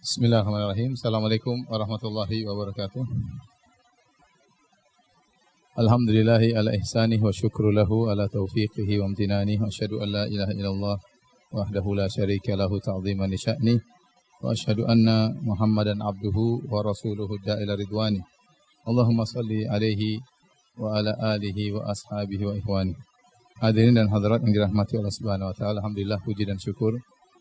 Bismillahirrahmanirrahim. Assalamualaikum warahmatullahi wabarakatuh. Alhamdulillahi ala ihsanih wa syukru lahu ala taufiqihi wa amtinanih. Wa asyhadu an la ilaha illallah wahdahu la syarika lahu ta'ziman li sya'nih. Wa asyhadu anna Muhammadan abduhu wa rasuluhu da'ila ridwani. Allahumma salli alaihi wa ala alihi wa ashabihi wa ikhwani. Hadirin dan hadirat yang dirahmati Allah Subhanahu wa taala, alhamdulillah puji dan syukur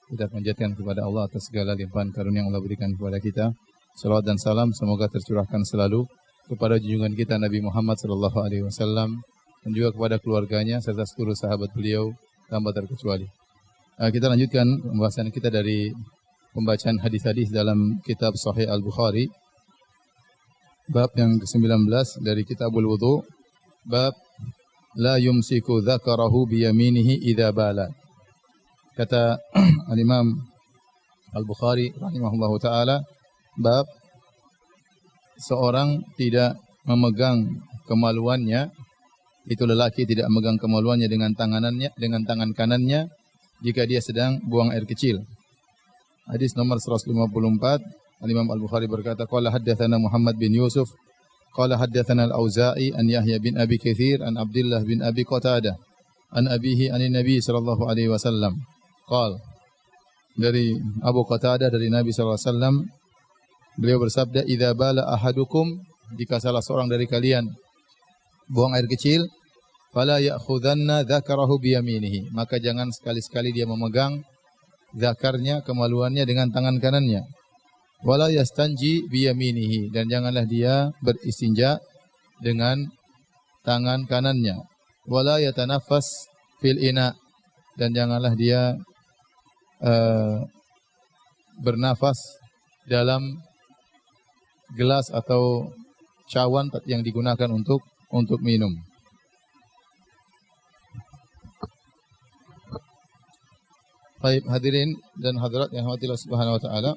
kita panjatkan kepada Allah atas segala limpahan karunia yang Allah berikan kepada kita. Salawat dan salam semoga tercurahkan selalu kepada junjungan kita Nabi Muhammad sallallahu alaihi wasallam dan juga kepada keluarganya serta seluruh sahabat beliau tanpa terkecuali. Kita lanjutkan pembahasan kita dari pembacaan hadis-hadis dalam kitab Sahih Al-Bukhari. Bab yang ke-19 dari Kitabul Wudu, bab la yumsiku dzakarahu biyaminihi idza bala. Kata Al-Imam Al-Bukhari rahimahullahu ta'ala, bab seorang tidak memegang kemaluannya, itu lelaki tidak memegang kemaluannya dengan tangan kanannya jika dia sedang buang air kecil. Hadis nomor 154, Al-Imam Al-Bukhari berkata, qala haddatsana Muhammad bin Yusuf, qala haddatsana Al-Auza'i an Yahya bin Abi Katsir an Abdullah bin Abi Qatadah an abihi anin Nabi sallallahu alaihi wasallam. Qal, dari Abu Qatadah dari Nabi SAW, beliau bersabda, idza bala ahadukum, jika salah seorang dari kalian buang air kecil, fala ya'khudhanna dzakarahu biyaminihi, maka jangan sekali-sekali dia memegang zakarnya, kemaluannya dengan tangan kanannya. Wala yastanji biyaminihi, dan janganlah dia beristinja dengan tangan kanannya. Wala yatanaffas fil ina, dan janganlah dia bernafas dalam gelas atau cawan yang digunakan untuk minum. Baik, hadirin dan hadirat yang dirahmati Allah Subhanahu wa taala.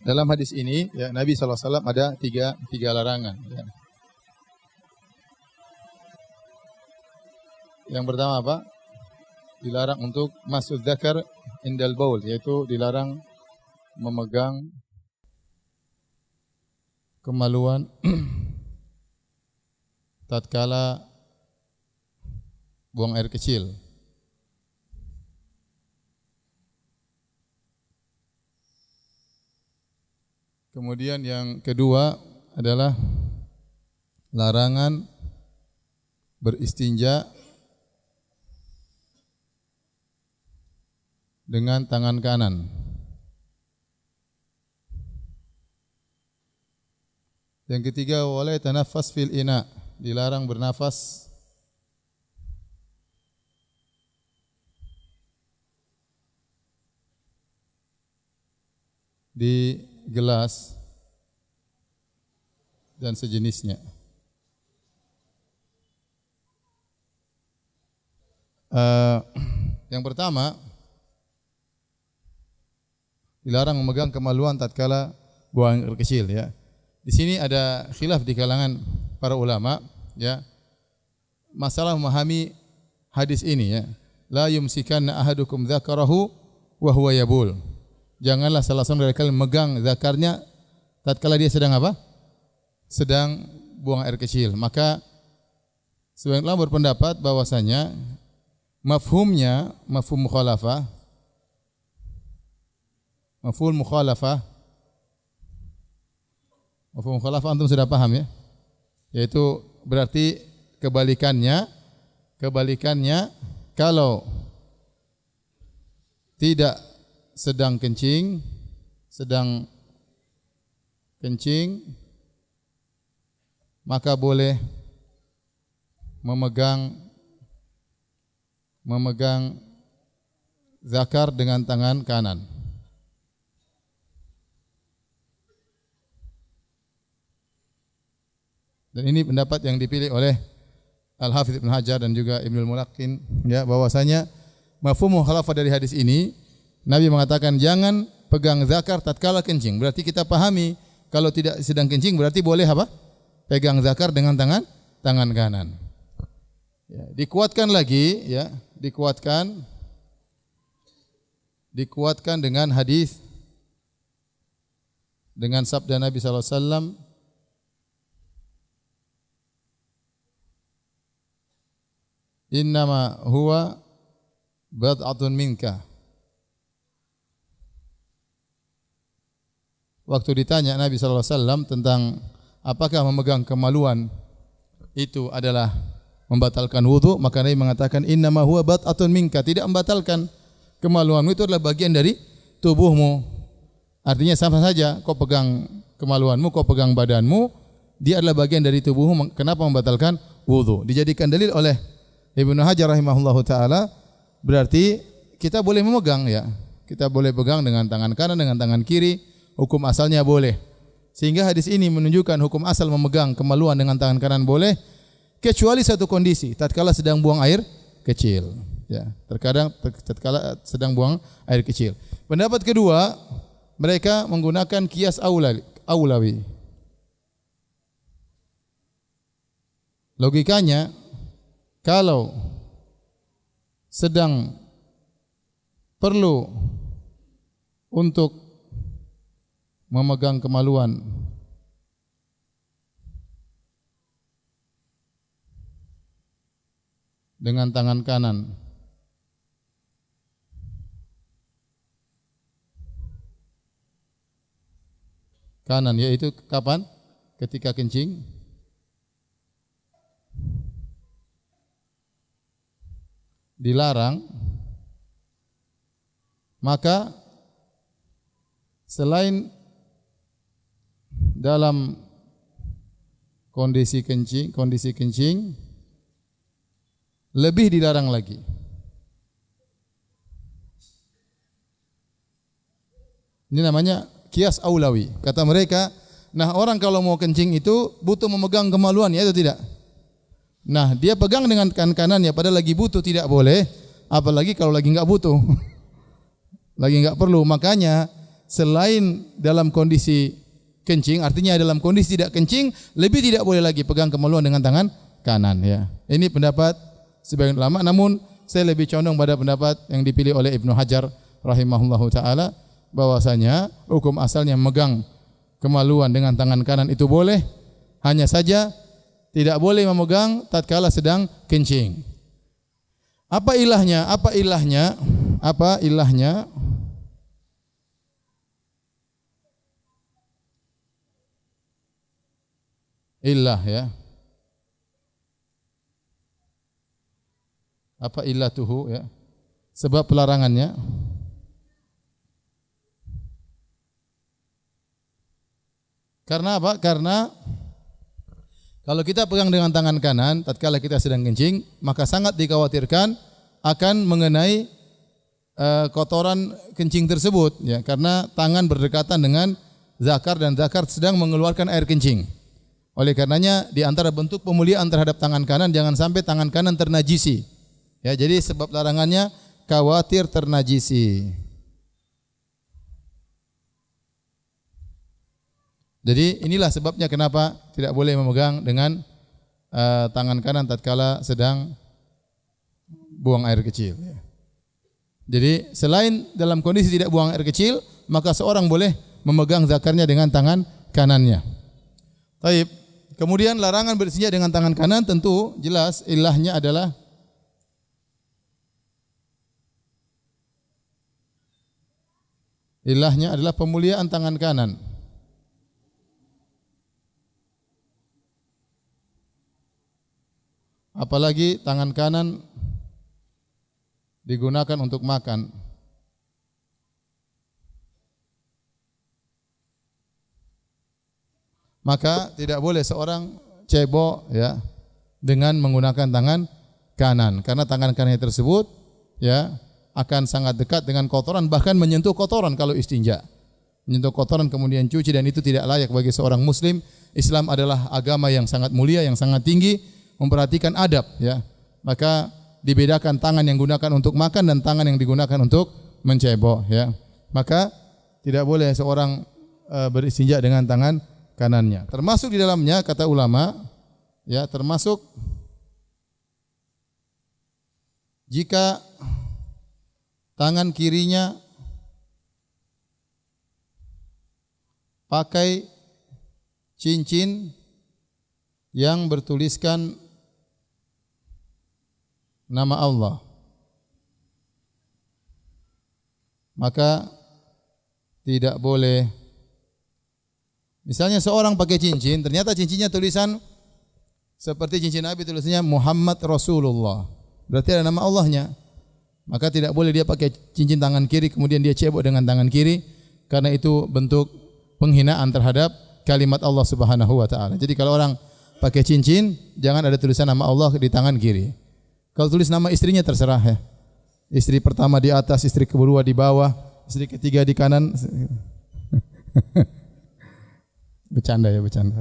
Dalam hadis ini ya, Nabi sallallahu alaihi wasallam ada tiga larangan ya. Yang pertama apa? Dilarang untuk masuk dzakar indal baul, yaitu dilarang memegang kemaluan tatkala buang air kecil. Kemudian yang kedua adalah larangan beristinja dengan tangan kanan. Yang ketiga, wala yatanaffas fil ina, dilarang bernafas di gelas dan sejenisnya. Yang pertama, dilarang memegang kemaluan tatkala buang air kecil ya. Di sini ada khilaf di kalangan para ulama ya. Masalah memahami hadis ini ya. La yumsikanna ahadukum dzakarahu wa huwa yabul. Janganlah salah seorang dari kalian memegang zakarnya tatkala dia sedang apa? Sedang buang air kecil. Maka sebagian ulama berpendapat bahwasanya mafhum mukhalafah, mafhum mukhalafah antum sudah paham ya? Yaitu berarti kebalikannya kalau tidak sedang kencing maka boleh memegang zakar dengan tangan kanan. Dan ini pendapat yang dipilih oleh Al-Hafidz Ibnu Hajar dan juga Ibnul Mulaqqin ya, bahwasanya mafhum mukhalafah dari hadis ini, Nabi mengatakan jangan pegang zakar tatkala kencing. Berarti kita pahami kalau tidak sedang kencing berarti boleh apa? Pegang zakar dengan tangan kanan. Ya, dikuatkan lagi ya, dikuatkan dikuatkan dengan hadis dengan sabda Nabi sallallahu alaihi wasallam, innama huwa bad'atun minka. Waktu ditanya Nabi sallallahu alaihi wasallam tentang apakah memegang kemaluan itu adalah membatalkan wudu, maka Nabi mengatakan innama huwa bad'atun minka, tidak membatalkan kemaluanmu, itu adalah bagian dari tubuhmu. Artinya sama saja kau pegang kemaluanmu, kau pegang badanmu, dia adalah bagian dari tubuhmu. Kenapa membatalkan wudu? Dijadikan dalil oleh Ibnu Hajar rahimahullahu taala, berarti kita boleh memegang ya. Kita boleh pegang dengan tangan kanan, dengan tangan kiri, hukum asalnya boleh. Sehingga hadis ini menunjukkan hukum asal memegang kemaluan dengan tangan kanan boleh, kecuali satu kondisi, tatkala sedang buang air kecil. Ya, terkadang tatkala sedang buang air kecil. Pendapat kedua, mereka menggunakan qiyas aulawi. Logikanya, kalau sedang perlu untuk memegang kemaluan dengan tangan kanan, yaitu kapan? Ketika kencing, dilarang, maka selain dalam kondisi kencing lebih dilarang lagi. Ini namanya qiyas aulawi. Kata mereka, nah orang kalau mau kencing itu butuh memegang kemaluan, ya atau tidak? Nah, dia pegang dengan kanannya padahal lagi butuh tidak boleh, apalagi kalau lagi enggak butuh. Lagi enggak perlu. Makanya selain dalam kondisi kencing, artinya dalam kondisi tidak kencing, lebih tidak boleh lagi pegang kemaluan dengan tangan kanan ya. Ini pendapat sebagian ulama, namun saya lebih condong pada pendapat yang dipilih oleh Ibnu Hajar rahimahullahu taala, bahwasanya hukum asalnya memegang kemaluan dengan tangan kanan itu boleh, hanya saja tidak boleh memegang tatkala sedang kencing. Apa ilahnya? Ilah ya. Apa illatuhu ya? Sebab pelarangannya. Karena apa? Karena kalau kita pegang dengan tangan kanan tatkala kita sedang kencing, maka sangat dikhawatirkan akan mengenai kotoran kencing tersebut ya, karena tangan berdekatan dengan zakar dan zakar sedang mengeluarkan air kencing. Oleh karenanya di antara bentuk pemuliaan terhadap tangan kanan, jangan sampai tangan kanan ternajisi. Ya, jadi sebab larangannya khawatir ternajisi. Jadi inilah sebabnya kenapa tidak boleh memegang dengan tangan kanan tatkala sedang buang air kecil. Jadi selain dalam kondisi tidak buang air kecil, maka seorang boleh memegang zakarnya dengan tangan kanannya. Taib. Kemudian larangan beristinja dengan tangan kanan tentu jelas ilahnya adalah pemuliaan tangan kanan. Apalagi tangan kanan digunakan untuk makan. Maka tidak boleh seorang cebok ya dengan menggunakan tangan kanan, karena tangan kanannya tersebut ya akan sangat dekat dengan kotoran, bahkan menyentuh kotoran kalau istinja. Menyentuh kotoran kemudian cuci, dan itu tidak layak bagi seorang muslim. Islam adalah agama yang sangat mulia, yang sangat tinggi, memperhatikan adab ya. Maka dibedakan tangan yang digunakan untuk makan dan tangan yang digunakan untuk mencebok ya. Maka tidak boleh seorang beristinja dengan tangan kanannya. Termasuk di dalamnya kata ulama ya, termasuk jika tangan kirinya pakai cincin yang bertuliskan nama Allah, maka tidak boleh. Misalnya seorang pakai cincin, ternyata cincinnya tulisan seperti cincin Nabi, tulisannya Muhammad Rasulullah, berarti ada nama Allahnya. Maka tidak boleh dia pakai cincin tangan kiri kemudian dia cebok dengan tangan kiri, karena itu bentuk penghinaan terhadap kalimat Allah Subhanahu wa taala. Jadi kalau orang pakai cincin, jangan ada tulisan nama Allah di tangan kiri. Kalau tulis nama istrinya terserah ya. Istri pertama di atas, istri kedua di bawah, istri ketiga di kanan. Bercanda ya, bercanda.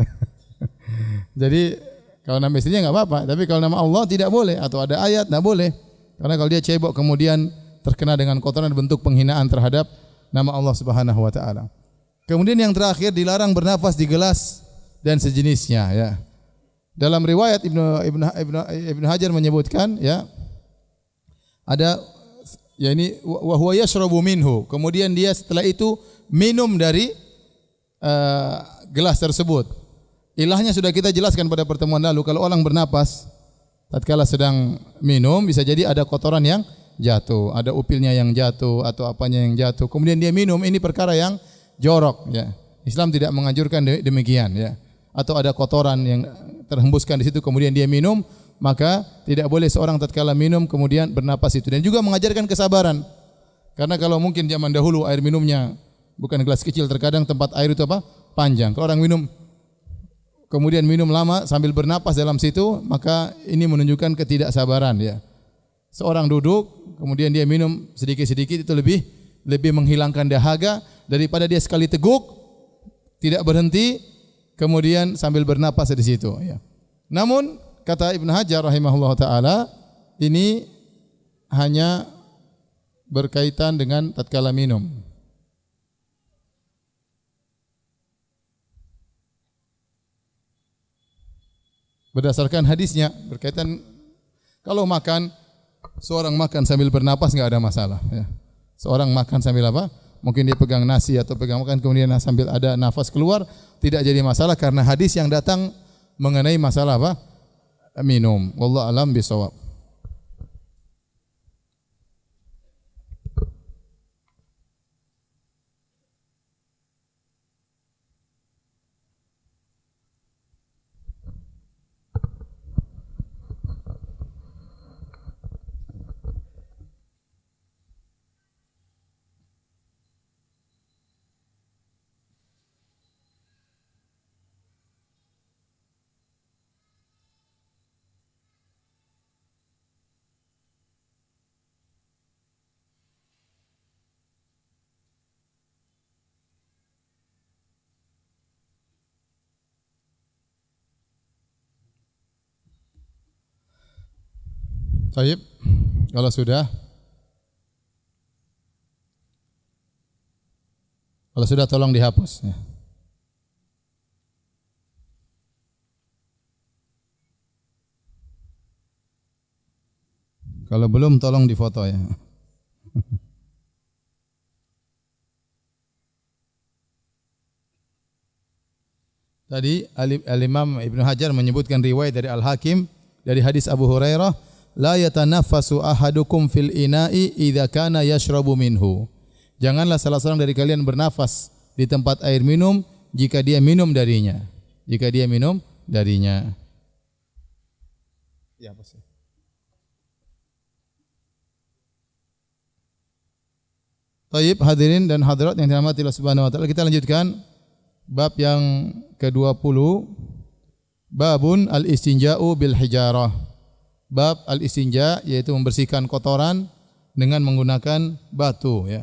Jadi kalau nama istrinya enggak apa-apa, tapi kalau nama Allah tidak boleh, atau ada ayat enggak boleh. Karena kalau dia cebok kemudian terkena dengan kotoran, bentuk penghinaan terhadap nama Allah Subhanahu wa taala. Kemudian yang terakhir, dilarang bernafas di gelas dan sejenisnya ya. Dalam riwayat Ibnu Hajar menyebutkan ya, ada ya ini wa huwa yashrabu minhu, kemudian dia setelah itu minum dari gelas tersebut. Ilahnya sudah kita jelaskan pada pertemuan lalu, kalau orang bernapas tatkala sedang minum bisa jadi ada kotoran yang jatuh, ada upilnya yang jatuh atau apanya yang jatuh. Kemudian dia minum, ini perkara yang jorok ya. Islam tidak menganjurkan demikian ya. Atau ada kotoran yang terhembuskan di situ kemudian dia minum, maka tidak boleh seorang tatkala minum kemudian bernapas itu. Dan juga mengajarkan kesabaran. Karena kalau mungkin zaman dahulu air minumnya bukan gelas kecil, terkadang tempat air itu apa? Panjang. Kalau orang minum kemudian minum lama sambil bernapas dalam situ, maka ini menunjukkan ketidaksabaran ya. Seorang duduk kemudian dia minum sedikit-sedikit, itu lebih menghilangkan dahaga daripada dia sekali teguk tidak berhenti kemudian sambil bernapas di situ ya. Namun kata Ibnu Hajar rahimahullah taala, ini hanya berkaitan dengan tatkala minum. Berdasarkan hadisnya berkaitan, kalau makan, seorang makan sambil bernapas enggak ada masalah ya. Seorang makan sambil apa? Mungkin dia pegang nasi atau pegang makan kemudian sambil ada nafas keluar, tidak jadi masalah karena hadis yang datang mengenai masalah apa? Minum. Wallahu a'lam bishawab. Baik, kalau sudah tolong dihapus ya. Kalau belum tolong difoto ya. Tadi Al-Imam Ibnu Hajar menyebutkan riwayat dari Al-Hakim dari hadis Abu Hurairah, la yatanaffasu ahadukum fil ina'i idza kana yashrabu minhu. Janganlah salah seorang dari kalian bernafas di tempat air minum jika dia minum darinya. Jika dia minum darinya. Ya, apa sih? Baik, hadirin dan hadirat yang dirahmati Allah Subhanahu wa taala, kita lanjutkan bab yang ke-20, babun al-istinja'u bil hijarah. Bab al-istinja, yaitu membersihkan kotoran dengan menggunakan batu ya.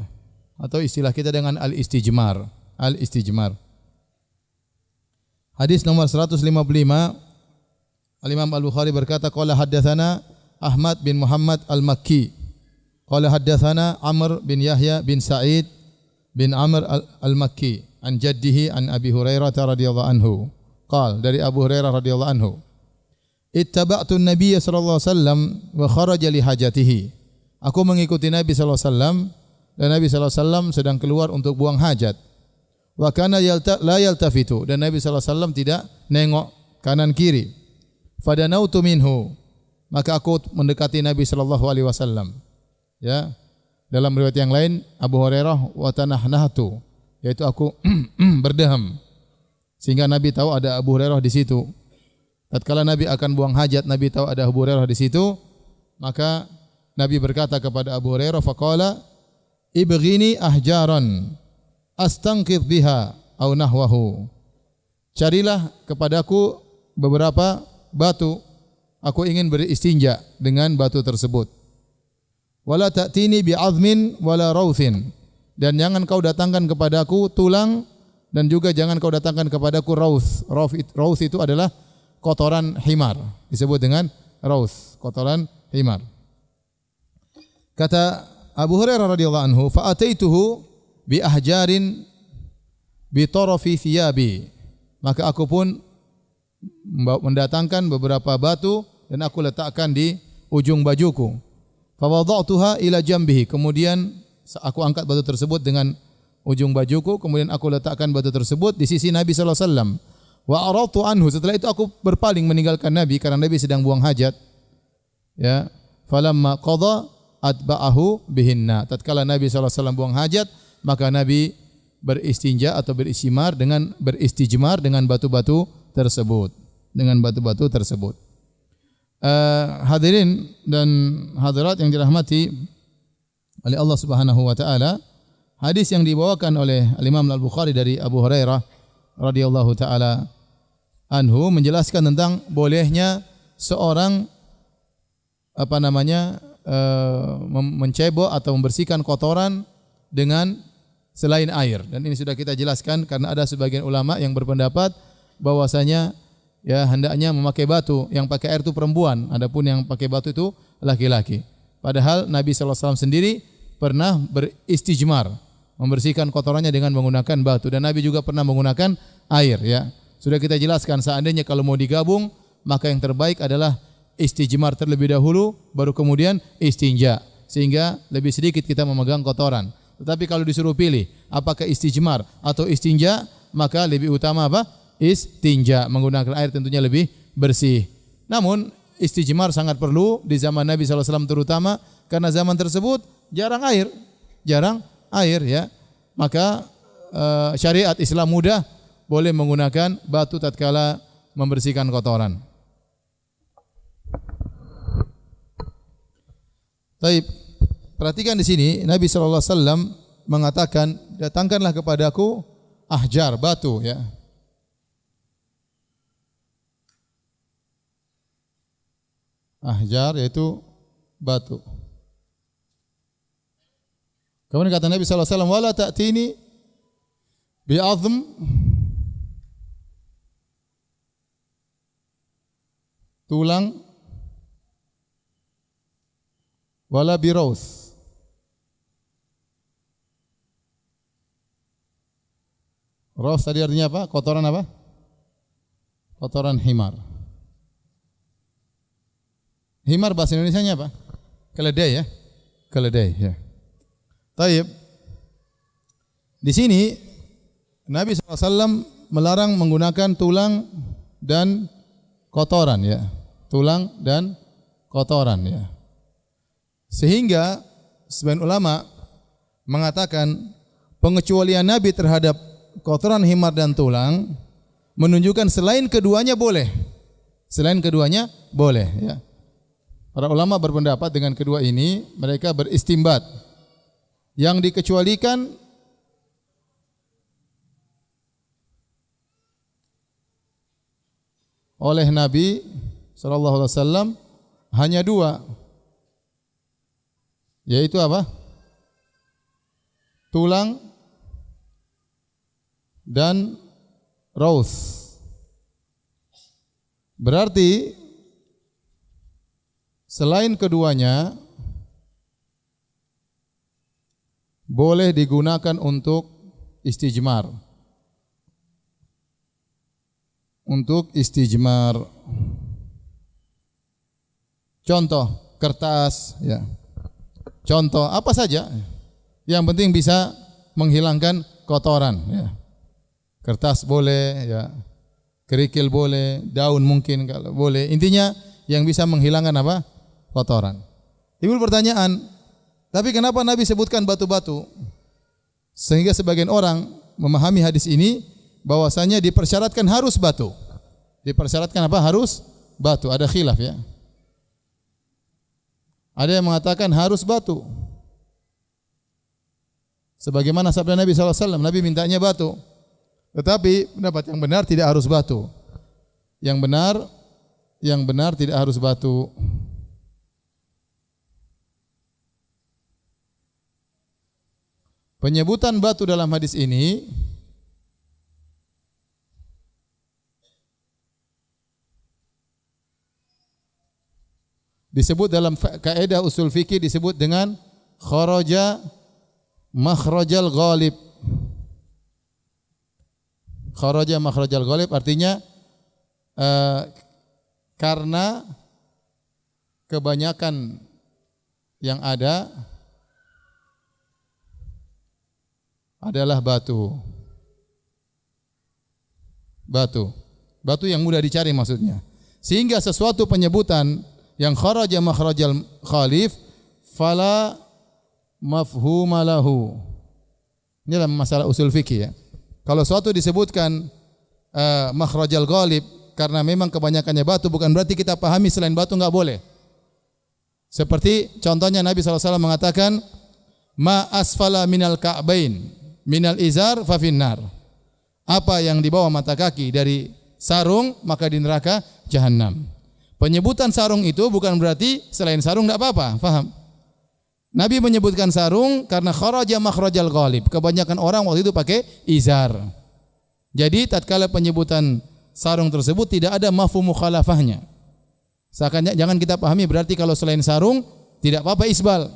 Atau istilah kita dengan al-istijmar. Al-istijmar. Hadis nomor 155, Al-Imam Al-Bukhari berkata, qala haddatsana Ahmad bin Muhammad Al-Makki. Qala haddatsana Amr bin Yahya bin Sa'id bin Amr Al-Makki an jaddihi an Abi Hurairah radhiyallahu anhu. Qala, dari Abu Hurairah radhiyallahu anhu, ittaba'tu an-nabiy sallallahu alaihi wasallam wa kharaja li hajatihi. Aku mengikuti Nabi sallallahu alaihi wasallam dan Nabi sallallahu alaihi wasallam sedang keluar untuk buang hajat. wa kana la yaltafitu, dan Nabi sallallahu alaihi wasallam tidak nengok kanan kiri. Fadanautu minhu, maka aku mendekati Nabi sallallahu alaihi wasallam. Ya. Dalam riwayat yang lain Abu Hurairah wa tanahnahtu, yaitu aku berdeham. Sehingga Nabi tahu ada Abu Hurairah di situ. Tatkala Nabi akan buang hajat, Nabi tahu ada Abu Hurairah di situ, maka Nabi berkata kepada Abu Hurairah, faqala ibghini ahjaran astanqidh biha aw nahwahu. Carilah kepadaku beberapa batu, aku ingin beristinja dengan batu tersebut. Wala ta'tini bi'azmin wala rauthin, dan jangan kau datangkan kepadaku tulang, dan juga jangan kau datangkan kepadaku rauth. Rauth itu adalah kotoran himar, disebut dengan rauth, kotoran himar. Kata Abu Hurairah radhiyallahu anhu, fa ataituhu bi ahjarin bi tarafi thiyabi, maka aku pun mendatangkan beberapa batu dan aku letakkan di ujung bajuku. Fa wada'tuha ila jambihi, kemudian aku angkat batu tersebut dengan ujung bajuku, kemudian aku letakkan batu tersebut di sisi Nabi sallallahu alaihi wasallam. Wa aradtu anhu, setelah itu aku berpaling meninggalkan Nabi karena Nabi sedang buang hajat. Ya, falamma qada atba'ahu bihinna, tatkala Nabi sallallahu alaihi wasallam buang hajat, maka Nabi beristinja atau beristijmar dengan batu-batu tersebut, hadirin dan hadirat yang dirahmati oleh Allah Subhanahu wa taala, hadis yang dibawakan oleh Al-Imam Al-Bukhari dari Abu Hurairah radhiyallahu taala anhu menjelaskan tentang bolehnya seorang mencebok atau membersihkan kotoran dengan selain air, dan ini sudah kita jelaskan karena ada sebagian ulama yang berpendapat bahwasanya ya hendaknya memakai batu, yang pakai air itu perempuan, adapun yang pakai batu itu laki-laki. Padahal Nabi sallallahu alaihi wasallam sendiri pernah beristijmar, membersihkan kotorannya dengan menggunakan batu, dan Nabi juga pernah menggunakan air, ya. Sudah kita jelaskan, seandainya kalau mau digabung, maka yang terbaik adalah istijmar terlebih dahulu, baru kemudian istinja, sehingga lebih sedikit kita memegang kotoran. Tetapi kalau disuruh pilih apakah istijmar atau istinja, maka lebih utama apa? Istinja, menggunakan air tentunya lebih bersih. Namun istijmar sangat perlu di zaman Nabi sallallahu alaihi wasallam terutama, karena zaman tersebut jarang air, ya. Maka syariat Islam mudah, boleh menggunakan batu tatkala membersihkan kotoran. Baik, perhatikan di sini Nabi sallallahu alaihi wasallam mengatakan, datangkanlah kepadaku ahjar, batu, ya. Ahjar yaitu batu. Kemudian kata Nabi sallallahu alaihi wasallam, wala ta'tini bi'azm tulang wala birauth. Rauth tadi artinya apa? Kotoran apa? Kotoran himar. Himar bahasa Indonesianya apa? Keledai, ya. Keledai, ya. Taib. Di sini Nabi SAW melarang menggunakan tulang dan kotoran, ya. Tulang dan kotoran, ya. Sehingga sebagian ulama mengatakan pengecualian Nabi terhadap kotoran himar dan tulang menunjukkan selain keduanya boleh. Selain keduanya boleh, ya. Para ulama berpendapat dengan kedua ini, mereka beristimbat. Yang dikecualikan oleh Nabi sallallahu alaihi wasallam hanya dua, yaitu apa? Tulang dan rauth. Berarti selain keduanya boleh digunakan untuk istijmar. Untuk istijmar. Contoh kertas, ya. Contoh apa saja, yang penting bisa menghilangkan kotoran, ya. Kertas boleh, ya. Kerikil boleh, daun mungkin kalau boleh. Intinya yang bisa menghilangkan apa? Kotoran. Timbul pertanyaan, tapi kenapa Nabi sebutkan batu-batu? Sehingga sebagian orang memahami hadis ini bahwasanya dipersyaratkan harus batu. Dipersyaratkan apa? Harus batu. Ada khilaf ya. Ada yang mengatakan harus batu. Sebagaimana sabda Nabi SAW, Nabi mintanya batu. Tetapi pendapat yang benar tidak harus batu. Yang benar tidak harus batu. Penyebutan batu dalam hadis ini disebut dalam kaidah usul fikih disebut dengan kharaja makhrajal ghalib. Kharaja makhrajal ghalib artinya karena kebanyakan yang ada adalah batu. Batu yang mudah dicari maksudnya. Sehingga sesuatu penyebutan yang kharaja makhrajal khalif fala mafhuma lahu. Ini dalam masalah usul fikih ya. Kalau suatu disebutkan makhrajal ghalib karena memang kebanyakannya batu, bukan berarti kita pahami selain batu enggak boleh. Seperti contohnya Nabi SAW mengatakan ma asfala minal ka'bain minal izar fa finnar. Apa yang di bawah mata kaki dari sarung maka di neraka jahanam. Penyebutan sarung itu bukan berarti selain sarung enggak apa-apa, paham? Nabi menyebutkan sarung karena kharaja makhrajal ghalib. Kebanyakan orang waktu itu pakai izar. Jadi tatkala penyebutan sarung tersebut tidak ada mafhum mukhalafahnya. Seakan jangan kita pahami berarti kalau selain sarung tidak apa-apa isbal.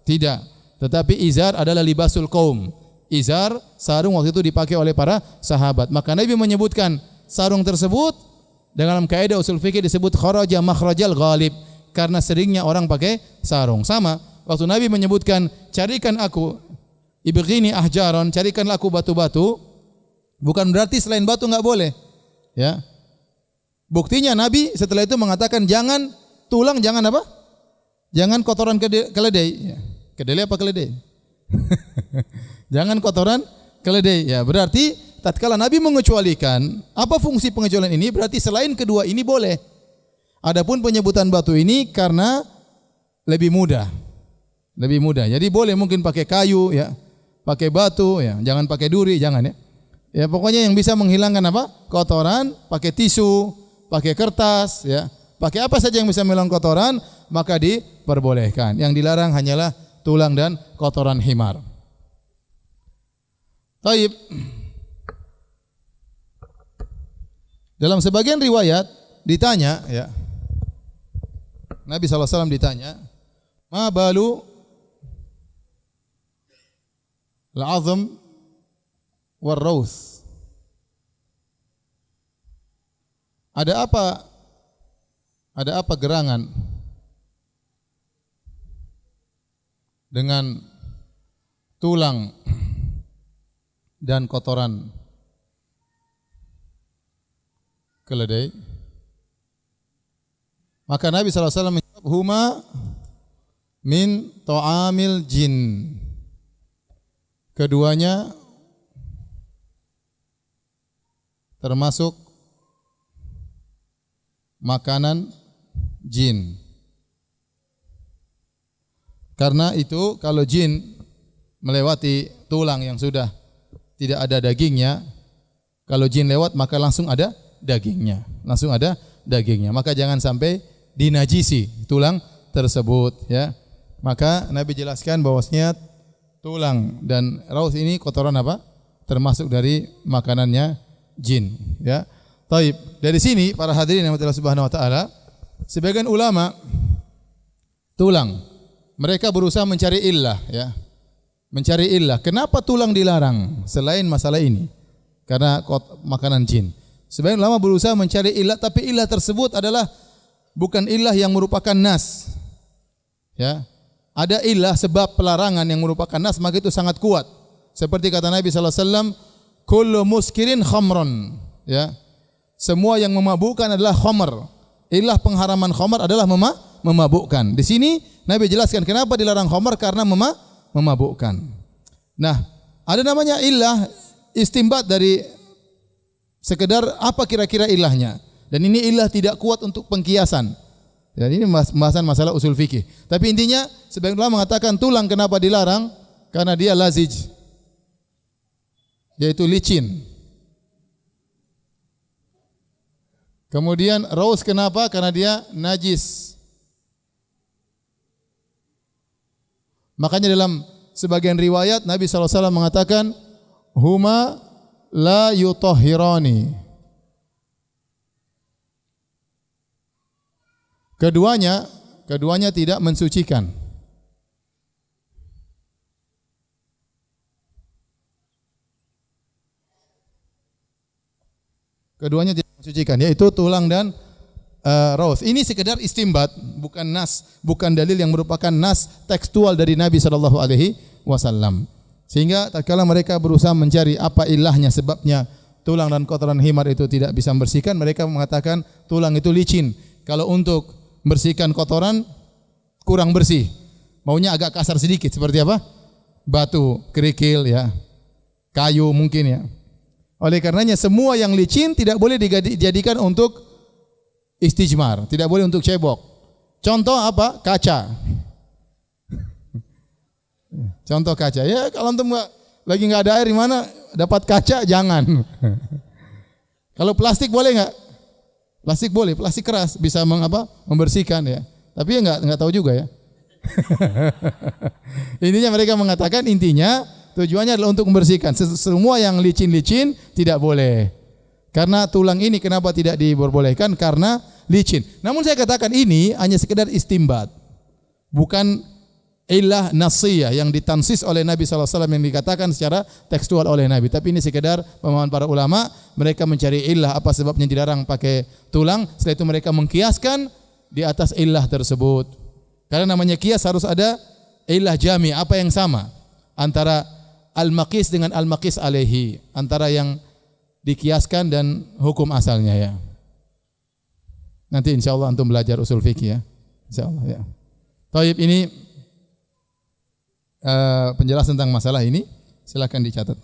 Tidak. Tetapi izar adalah libasul qaum. Izar, sarung waktu itu dipakai oleh para sahabat. Maka Nabi menyebutkan sarung tersebut dalam kaidah usul fikih disebut kharaja makhrajal ghalib karena seringnya orang pakai sarung. Sama waktu Nabi menyebutkan carikan aku ibghini ahjaron, carikanlah aku batu-batu, bukan berarti selain batu enggak boleh. Ya. Buktinya Nabi setelah itu mengatakan jangan tulang, jangan apa? Jangan kotoran keledai. Ya. Kedelai apa keledai? Jangan kotoran keledai. Ya, berarti tatkala Nabi mengecualikan, apa fungsi pengecualian ini? Berarti selain kedua ini boleh. Adapun penyebutan batu ini karena lebih mudah. Lebih mudah. Jadi boleh mungkin pakai kayu ya, pakai batu ya, jangan pakai duri, jangan ya. Ya pokoknya yang bisa menghilangkan apa? Kotoran, pakai tisu, pakai kertas ya. Pakai apa saja yang bisa menghilangkan kotoran maka diperbolehkan. Yang dilarang hanyalah tulang dan kotoran himar. Taib. Dalam sebagian riwayat ditanya ya. Nabi SAW ditanya, "Ma balu al-'azm war-rawth?" Ada apa gerangan dengan tulang dan kotoran keledai? Maka Nabi SAW menjawab, huma min ta'amil jin. Keduanya termasuk makanan jin. Karena itu kalau jin melewati tulang yang sudah tidak ada dagingnya, kalau jin lewat maka langsung ada dagingnya. Langsung ada dagingnya. Maka jangan sampai dinajisi tulang tersebut ya. Maka Nabi jelaskan bahwasanya tulang dan raus ini kotoran apa? Termasuk dari makanannya jin ya. Taib. Dari sini para hadirin yang Allah Subhanahu wa taala, sebagian ulama tulang mereka berusaha mencari illah ya. Mencari illah. Kenapa tulang dilarang selain masalah ini? Karena makanan jin. Sebagian ulama berusaha mencari illah, tapi illah tersebut adalah bukan illah yang merupakan nas. Ya. Ada illah sebab pelarangan yang merupakan nas, maka itu sangat kuat. Seperti kata Nabi sallallahu alaihi wasallam, kullu muskirin khamron, ya. Semua yang memabukkan adalah khamr. Ilah pengharaman khamr adalah memabukkan. Di sini Nabi jelaskan kenapa dilarang khamr, karena memabukkan. Nah, ada namanya ilah istinbat dari sekedar apa kira-kira ilahnya. Dan ini ilah tidak kuat untuk pengkiasan. Dan ini pembahasan masalah usul fikih. Tapi intinya sebagian ulama mengatakan tulang kenapa dilarang? Karena dia lazij, yaitu licin. Kemudian raus kenapa? Karena dia najis. Makanya dalam sebagian riwayat Nabi SAW mengatakan huma la yutahhirani. Keduanya tidak mensucikan. Keduanya tidak mensucikan, yaitu tulang dan raus. Ini sekedar istimbat, bukan nas, bukan dalil yang merupakan nas tekstual dari Nabi sallallahu alaihi wasallam. Sehingga tatkala mereka berusaha mencari apa ilahnya, sebabnya tulang dan kotoran himar itu tidak bisa membersihkan, mereka mengatakan tulang itu licin. Kalau untuk bersihkan kotoran kurang bersih, maunya agak kasar sedikit, seperti apa? Batu, kerikil, ya, kayu mungkin, ya. Oleh karenanya semua yang licin tidak boleh dijadikan untuk istijmar, tidak boleh untuk cebok. Contoh apa? Kaca. Contoh kaca. Ya, kalau antum lagi nggak ada air, di mana dapat kaca, jangan. Kalau plastik boleh nggak? Plastik boleh, plastik keras bisa membersihkan, ya. Tapi ya nggak tahu juga, ya. Intinya mereka mengatakan intinya tujuannya adalah untuk membersihkan. Semua yang licin-licin tidak boleh. Karena tulang ini kenapa tidak diperbolehkan? Karena licin. Namun saya katakan ini hanya sekedar istimbat, bukan ilah nasiyah yang ditansis oleh Nabi SAW yang dikatakan secara tekstual oleh Nabi. Tapi ini sekedar pemahaman para ulama. Mereka mencari ilah apa sebabnya dilarang pakai tulang. Setelah itu mereka mengkiaskan di atas ilah tersebut. Karena namanya kias harus ada ilah jami, apa yang sama antara al-maqis dengan al-maqis alaihi, antara yang dikiaskan dan hukum asalnya, ya. Nanti insyaallah antum belajar usul fikih, ya. Insyaallah, ya. Taib, ini penjelasan tentang masalah ini, silakan dicatat.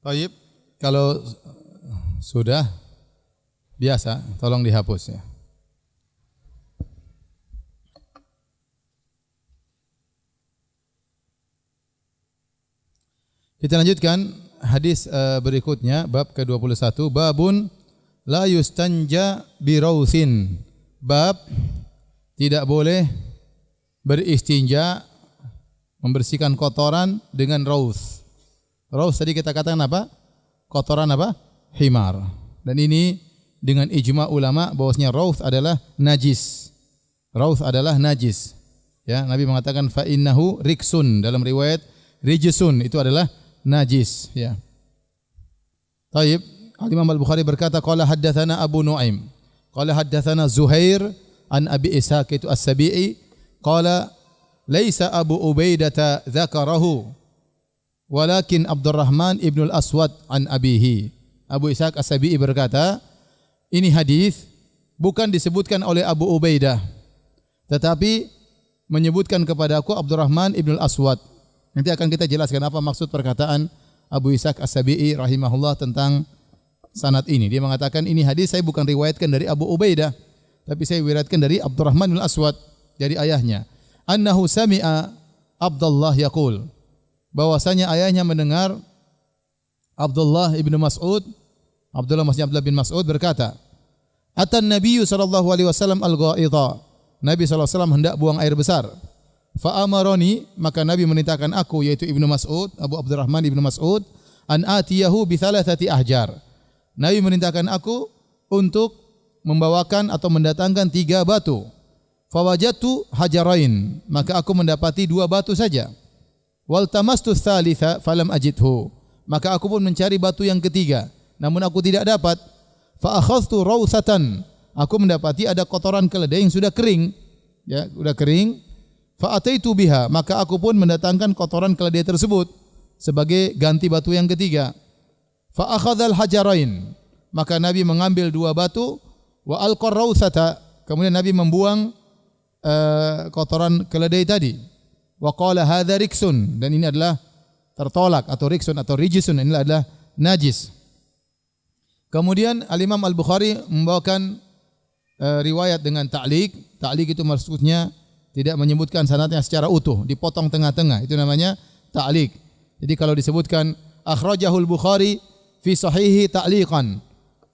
Taib, kalau sudah biasa, tolong dihapus, ya. Kita lanjutkan hadis berikutnya, bab ke-21, babun la yustanja birawthin. Bab tidak boleh beristinja, membersihkan kotoran dengan rawth. Raus tadi kita katakan apa? Kotoran apa? Himar. Dan ini dengan ijma ulama bahwasanya raus adalah najis. Raus adalah najis. Ya, Nabi mengatakan fa innahu riksun, dalam riwayat rijsun, itu adalah najis, ya. Taib, Imam Al-Bukhari berkata qala haddatsana Abu Nuaim, qala haddatsana Zuhair an Abi Ishaq itu As-Sabi'i, qala laisa Abu Ubaidah dzakarahu walakin Abdurrahman ibn al-Aswad an abihi. Abu Ishaq As-Sabi'i berkata, ini hadis bukan disebutkan oleh Abu Ubaidah, tetapi menyebutkan kepada aku Abdurrahman ibn al-Aswad. Nanti akan kita jelaskan apa maksud perkataan Abu Ishaq As-Sabi'i rahimahullah tentang sanad ini. Dia mengatakan ini hadis saya bukan riwayatkan dari Abu Ubaidah, tapi saya riwayatkan dari Abdurrahman bin al-Aswad, dari ayahnya. Annahu sami'a Abdullah yaqul, bahwasanya ayahnya mendengar Abdullah ibn Mas'ud, Abdullah bin Mas'ud berkata, Atan Nabiyyu sallallahu alaihi wasallam al-ghaidha. Nabi sallallahu alaihi wasallam hendak buang air besar. Fa amaroni, maka Nabi memerintahkan aku, yaitu Ibnu Mas'ud, Abu Abdurrahman Ibnu Mas'ud, an atiyahu bi thalathati ahjar. Nabi memerintahkan aku untuk membawakan atau mendatangkan 3 batu. Fawajadtu hajarain, maka aku mendapati 2 batu saja. Wal tamastu tsalitsa falam ajidhu, maka aku pun mencari batu yang ketiga, namun aku tidak dapat. Fa akhadhtu rawsatan, aku mendapati ada kotoran keledai yang sudah kering, ya, sudah kering. Fa ataitu biha, maka aku pun mendatangkan kotoran keledai tersebut sebagai ganti batu yang ketiga. Fa akhadhal hajarain, maka Nabi mengambil 2 batu, wa alqar rawsata, kemudian Nabi membuang kotoran keledai tadi. Wa qala hadza riksun, dan ini adalah tertolak, atau riksun atau rijisun, ini adalah najis. Kemudian Al-Imam Al-Bukhari membawakan riwayat dengan ta'liq. Ta'liq itu maksudnya tidak menyebutkan sanadnya secara utuh, dipotong tengah-tengah, itu namanya ta'liq. Jadi kalau disebutkan akhrajahul Bukhari fi sahihi ta'liqan,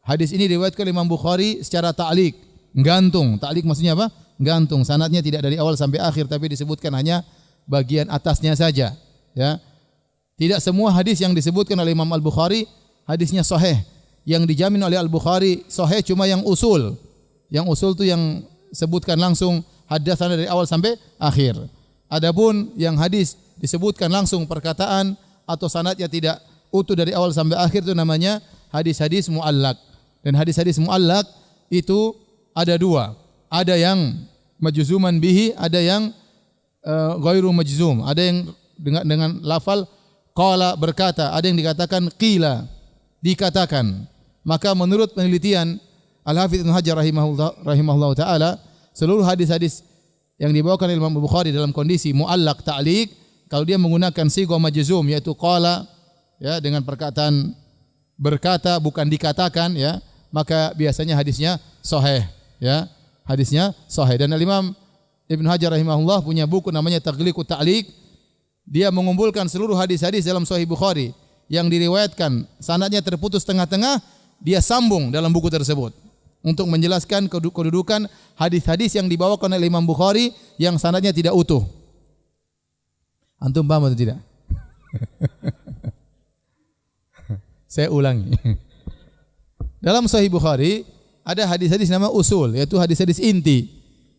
hadis ini diriwayatkan Imam Bukhari secara ta'liq, gantung. Ta'liq maksudnya apa? Gantung, sanadnya tidak dari awal sampai akhir, tapi disebutkan hanya bagian atasnya saja, ya. Tidak semua hadis yang disebutkan oleh Imam Al-Bukhari hadisnya sahih. Yang dijamin oleh Al-Bukhari sahih cuma yang usul. Yang usul itu yang sebutkan langsung hadatsana dari awal sampai akhir. Adapun yang hadis disebutkan langsung perkataan atau sanadnya tidak utuh dari awal sampai akhir, itu namanya hadis-hadis muallaq. Dan hadis-hadis muallaq itu ada 2. Ada yang majzuman bihi, ada yang ghairu majzum. Ada yang dengan lafal qala, berkata, ada yang dikatakan qila, dikatakan. Maka menurut penelitian Al-Hafidz Ibnu Hajar rahimahullah taala, seluruh hadis-hadis yang dibawakan oleh Imam Bukhari dalam kondisi muallaq ta'liq, kalau dia menggunakan sigha majzum yaitu qala, ya, dengan perkataan berkata bukan dikatakan, ya, maka biasanya hadisnya sahih, ya. Hadisnya sahih. Dan Imam Ibnu Hajar rahimahullah punya buku namanya Taghliqut Ta'liq. Dia mengumpulkan seluruh hadis-hadis dalam Sahih Bukhari yang diriwayatkan sanadnya terputus tengah-tengah, dia sambung dalam buku tersebut untuk menjelaskan kedudukan hadis-hadis yang dibawakan oleh Imam Bukhari yang sanadnya tidak utuh. Antum paham atau tidak? Saya ulangi. Dalam Sahih Bukhari ada hadis-hadis nama usul, yaitu hadis-hadis inti.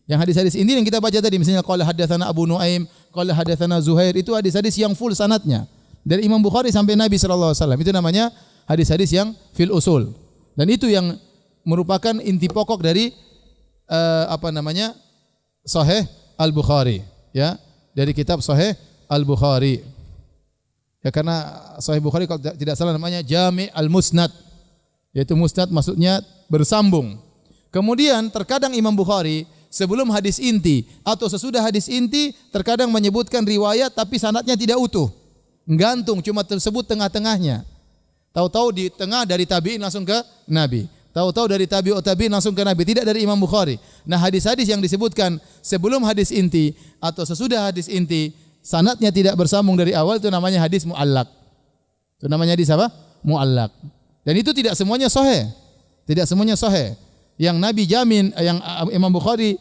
Yang hadis-hadis inti yang kita baca tadi, misalnya qala hadatsana Abu Nuaim, qala hadatsana Zuhair, itu hadis-hadis yang full sanadnya dari Imam Bukhari sampai Nabi sallallahu alaihi wasallam. Itu namanya hadis-hadis yang fil usul. Dan itu yang merupakan inti pokok dari Sahih Al-Bukhari, ya, dari kitab Sahih Al-Bukhari. Ya, karena Sahih Bukhari kalau tidak salah namanya Jami' Al-Musnad, yaitu musnad maksudnya bersambung. Kemudian terkadang Imam Bukhari sebelum hadis inti atau sesudah hadis inti terkadang menyebutkan riwayat tapi sanadnya tidak utuh, gantung, cuma tersebut tengah-tengahnya. Tahu-tahu di tengah dari tabi'in langsung ke Nabi, tahu-tahu dari tabi'ut tabi'in langsung ke Nabi, tidak dari Imam Bukhari. Nah, hadis-hadis yang disebutkan sebelum hadis inti atau sesudah hadis inti sanadnya tidak bersambung dari awal, itu namanya hadis muallaq. Itu namanya hadis apa? Muallaq. Dan itu tidak semuanya sahih. Tidak semuanya sahih. Yang Nabi jamin, yang Imam Bukhari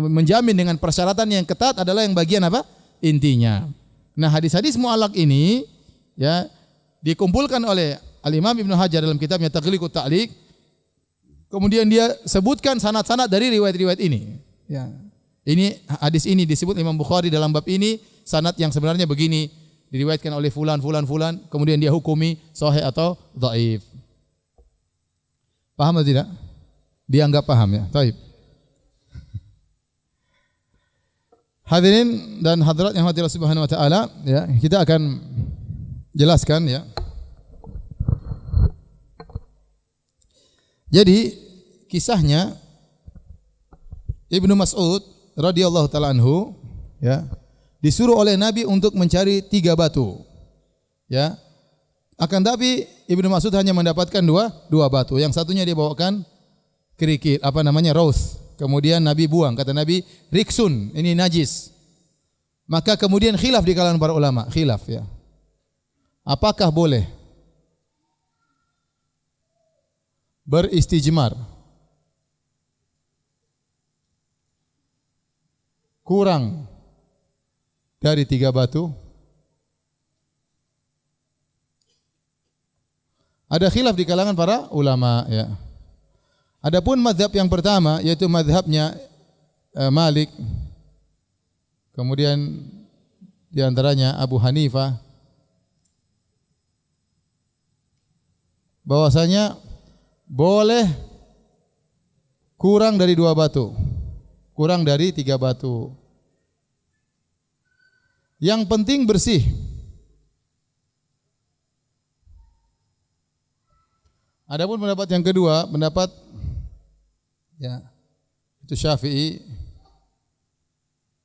menjamin dengan persyaratan yang ketat adalah yang bagian apa? Intinya. Nah, hadis-hadis muallaq ini, ya, dikumpulkan oleh Al-Imam Ibnu Hajar dalam kitabnya Taghliqut Ta'liq. Kemudian dia sebutkan sanad-sanad dari riwayat-riwayat ini. Ya. Ini hadis ini disebut Imam Bukhari dalam bab ini sanad yang sebenarnya begini, diriwayatkan oleh fulan, kemudian dia hukumi sahih atau dhaif. Paham atau tidak? Dianggap paham, ya. Baik. Hadirin dan hadirat yang Allah Subhanahu wa taala, ya, kita akan jelaskan, ya. Jadi kisahnya Ibnu Mas'ud radhiyallahu taala anhu, ya, disuruh oleh Nabi untuk mencari 3 batu, ya. Akan tapi Ibnu Mas'ud hanya mendapatkan dua batu. Yang satunya dia bawakan kerikil, raus. Kemudian Nabi buang, kata Nabi, riksun, ini najis. Maka kemudian khilaf di kalangan para ulama, khilaf, ya. Apakah boleh beristijmar kurang dari 3 batu? Ada khilaf di kalangan para ulama, ya. Adapun mazhab yang pertama yaitu mazhabnya Malik, kemudian di antaranya Abu Hanifah, bahwasanya boleh kurang dari 2 batu, kurang dari 3 batu. Yang penting bersih. Adapun pendapat yang kedua, pendapat ya itu Syafi'i,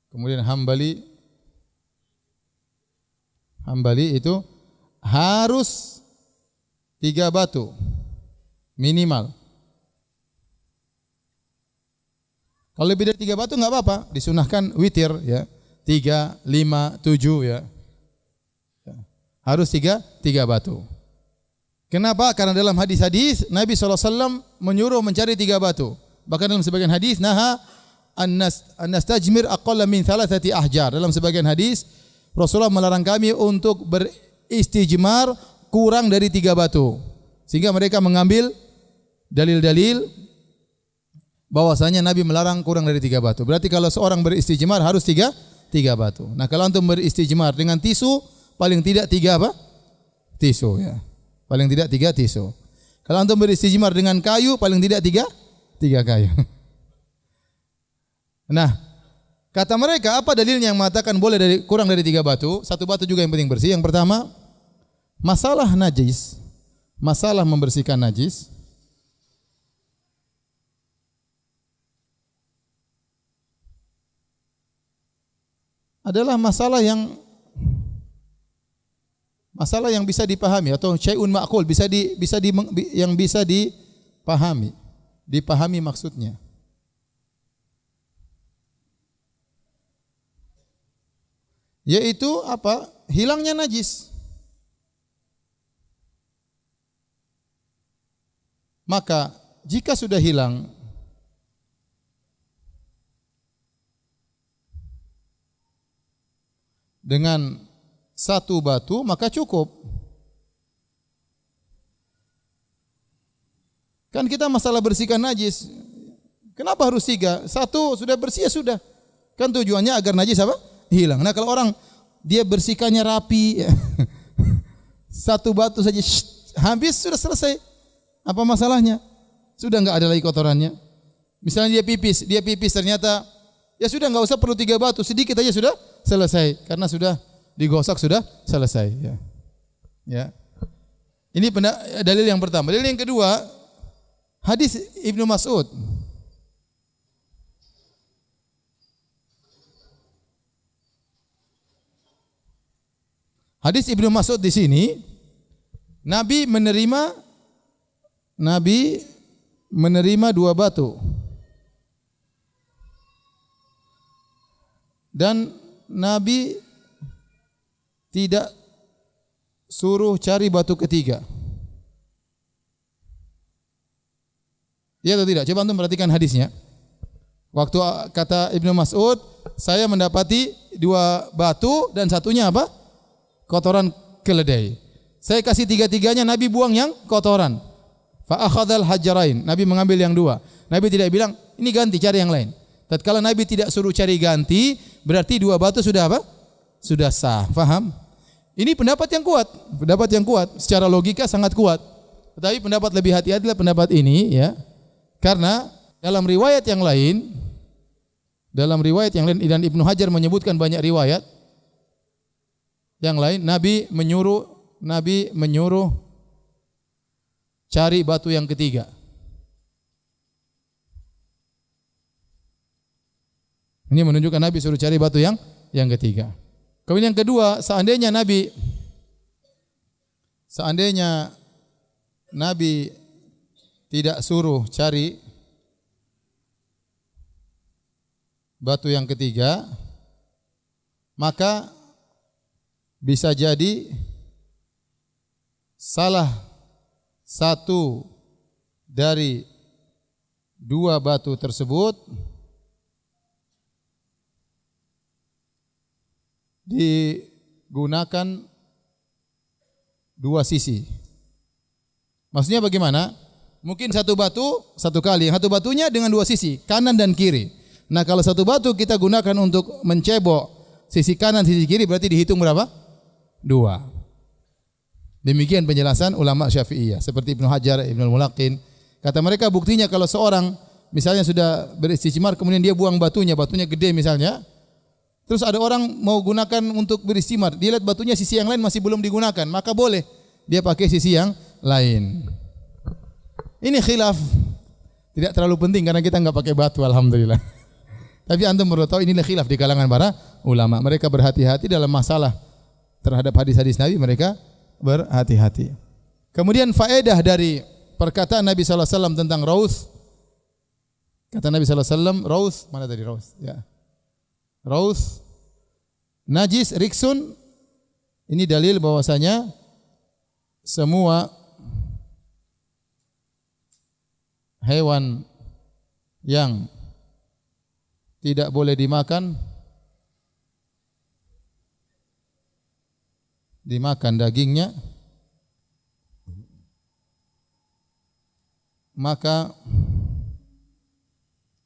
kemudian Hambali itu harus 3 batu minimal. Kalau lebih dari 3 batu enggak apa-apa, disunahkan witir ya. 3, 5, 7 ya. Harus 3 batu. Kenapa? Karena dalam hadis-hadis Nabi SAW menyuruh mencari 3 batu. Bahkan dalam sebagian hadis naha an-nastajmir aqalla min 3 ahjar. Dalam sebagian hadis Rasulullah melarang kami untuk beristijmar kurang dari 3 batu. Sehingga mereka mengambil dalil-dalil bahwasanya Nabi melarang kurang dari 3 batu. Berarti kalau seorang beristijmar harus 3 batu. Nah, kalau untuk beristijmar dengan tisu paling tidak 3 apa? Tisu ya. Paling tidak 3 tisu. Kalau untuk beristijmar dengan kayu paling tidak 3 kayu. Nah, kata mereka apa dalilnya yang mengatakan boleh kurang dari 3 batu? 1 batu juga yang penting bersih. Yang pertama, masalah najis, masalah membersihkan najis adalah masalah yang bisa dipahami atau syai'un ma'qul, yang bisa dipahami maksudnya. Yaitu apa? Hilangnya najis. Maka jika sudah hilang dengan 1 batu maka cukup. Kan kita masalah bersihkan najis. Kenapa harus 3? 1 sudah bersih ya sudah. Kan tujuannya agar najis apa? Hilang. Nah, kalau orang dia bersihkannya rapi, ya. 1 batu saja habis sudah selesai. Apa masalahnya? Sudah enggak ada lagi kotorannya. Misalnya dia pipis ternyata ya sudah enggak usah perlu 3 batu, sedikit aja sudah selesai karena sudah digosok sudah selesai ya. Ya. Ini dalil yang pertama. Dalil yang kedua, hadis Ibnu Mas'ud. Hadis Ibnu Mas'ud di sini Nabi menerima 2 batu. Dan Nabi tidak suruh cari batu ketiga. Ya atau tidak? Coba antum perhatikan hadisnya. Waktu kata Ibnu Mas'ud, saya mendapati 2 batu dan satunya apa? Kotoran keledai. Saya kasih 3-tiganya, Nabi buang yang kotoran. Fa akhadzal hajarain. Nabi mengambil yang 2. Nabi tidak bilang, ini ganti, cari yang lain. Tatkala Nabi tidak suruh cari ganti, berarti 2 batu sudah apa? Sudah sah. Faham? Ini pendapat yang kuat. Secara logika sangat kuat. Tetapi pendapat lebih hati-hatilah pendapat ini ya. Karena dalam riwayat yang lain dan Ibnu Hajar menyebutkan banyak riwayat yang lain, Nabi menyuruh cari batu yang ketiga. Ini menunjukkan Nabi suruh cari batu yang ketiga. Kemudian yang kedua, seandainya Nabi tidak suruh cari batu yang ketiga, maka bisa jadi salah satu dari 2 batu tersebut digunakan dua sisi. Maksudnya bagaimana? Mungkin satu batu satu kali, satu batunya dengan dua sisi, kanan dan kiri. Nah, kalau satu batu kita gunakan untuk mencebok sisi kanan, sisi kiri, berarti dihitung berapa? Dua. Demikian penjelasan ulama Syafi'iyah. Seperti Ibnu Hajar, Ibnu Mulaqin. Kata mereka buktinya kalau seorang misalnya sudah beristimar kemudian dia buang batunya gede misalnya. Terus ada orang mau gunakan untuk beristimar, dia lihat batunya sisi yang lain masih belum digunakan, maka boleh dia pakai sisi yang lain. Ini khilaf, tidak terlalu penting karena kita enggak pakai batu, alhamdulillah. Tapi antum perlu tahu inilah khilaf di kalangan para ulama. Mereka berhati-hati dalam masalah terhadap hadis-hadis Nabi, mereka berhati-hati. Kemudian faedah dari perkataan Nabi sallallahu alaihi wasallam tentang raus. Kata Nabi sallallahu alaihi wasallam, raus, mana tadi raus? Ya. Raus najis riksun, ini dalil bahwasanya semua hewan yang tidak boleh dimakan dagingnya, maka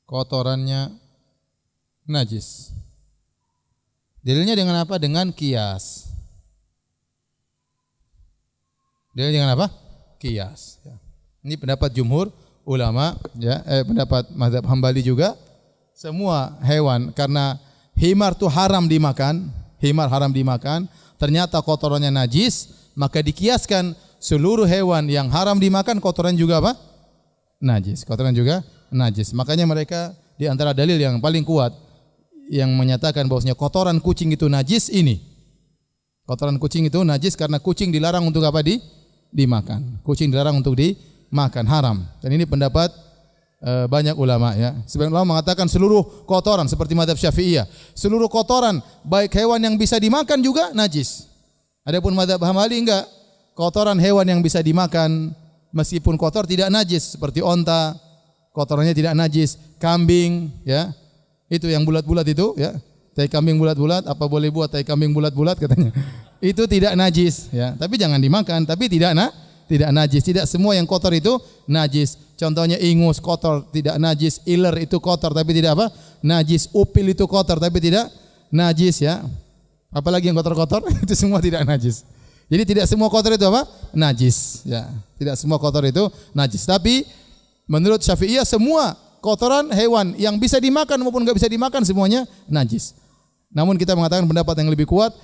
kotorannya najis. Dalilnya dengan apa? Dengan kias. Dalilnya dengan apa? Kias. Ini pendapat jumhur ulama, ya, pendapat mazhab Hambali juga. Semua hewan, karena himar itu haram dimakan, ternyata kotorannya najis, maka dikiaskan seluruh hewan yang haram dimakan kotoran juga apa? Najis. Kotoran juga najis. Makanya mereka di antara dalil yang paling kuat yang menyatakan bahwasanya kotoran kucing itu najis ini. Kotoran kucing itu najis karena kucing dilarang untuk apa? Dimakan. Kucing dilarang untuk dimakan, haram. Dan ini pendapat banyak ulama, ya. Sebagian ulama mengatakan seluruh kotoran seperti mazhab Syafi'iyah, seluruh kotoran baik hewan yang bisa dimakan juga najis. Adapun mazhab Hambali enggak. Kotoran hewan yang bisa dimakan meskipun kotor tidak najis, seperti onta, kotorannya tidak najis, kambing, ya. Itu yang bulat-bulat itu, ya. Tai kambing bulat-bulat, apa boleh buat tai kambing bulat-bulat katanya. Itu tidak najis, ya. Tapi jangan dimakan, tapi tidak najis. Tidak semua yang kotor itu najis. Contohnya ingus kotor, tidak najis. Iler itu kotor tapi tidak apa? Najis. Upil itu kotor tapi tidak najis, ya. Apalagi yang kotor-kotor itu semua tidak najis. Jadi tidak semua kotor itu apa? Najis, ya. Tidak semua kotor itu najis. Tapi menurut Syafi'iyah semua kotoran hewan yang bisa dimakan maupun enggak bisa dimakan semuanya najis. Namun kita mengatakan pendapat yang lebih kuat,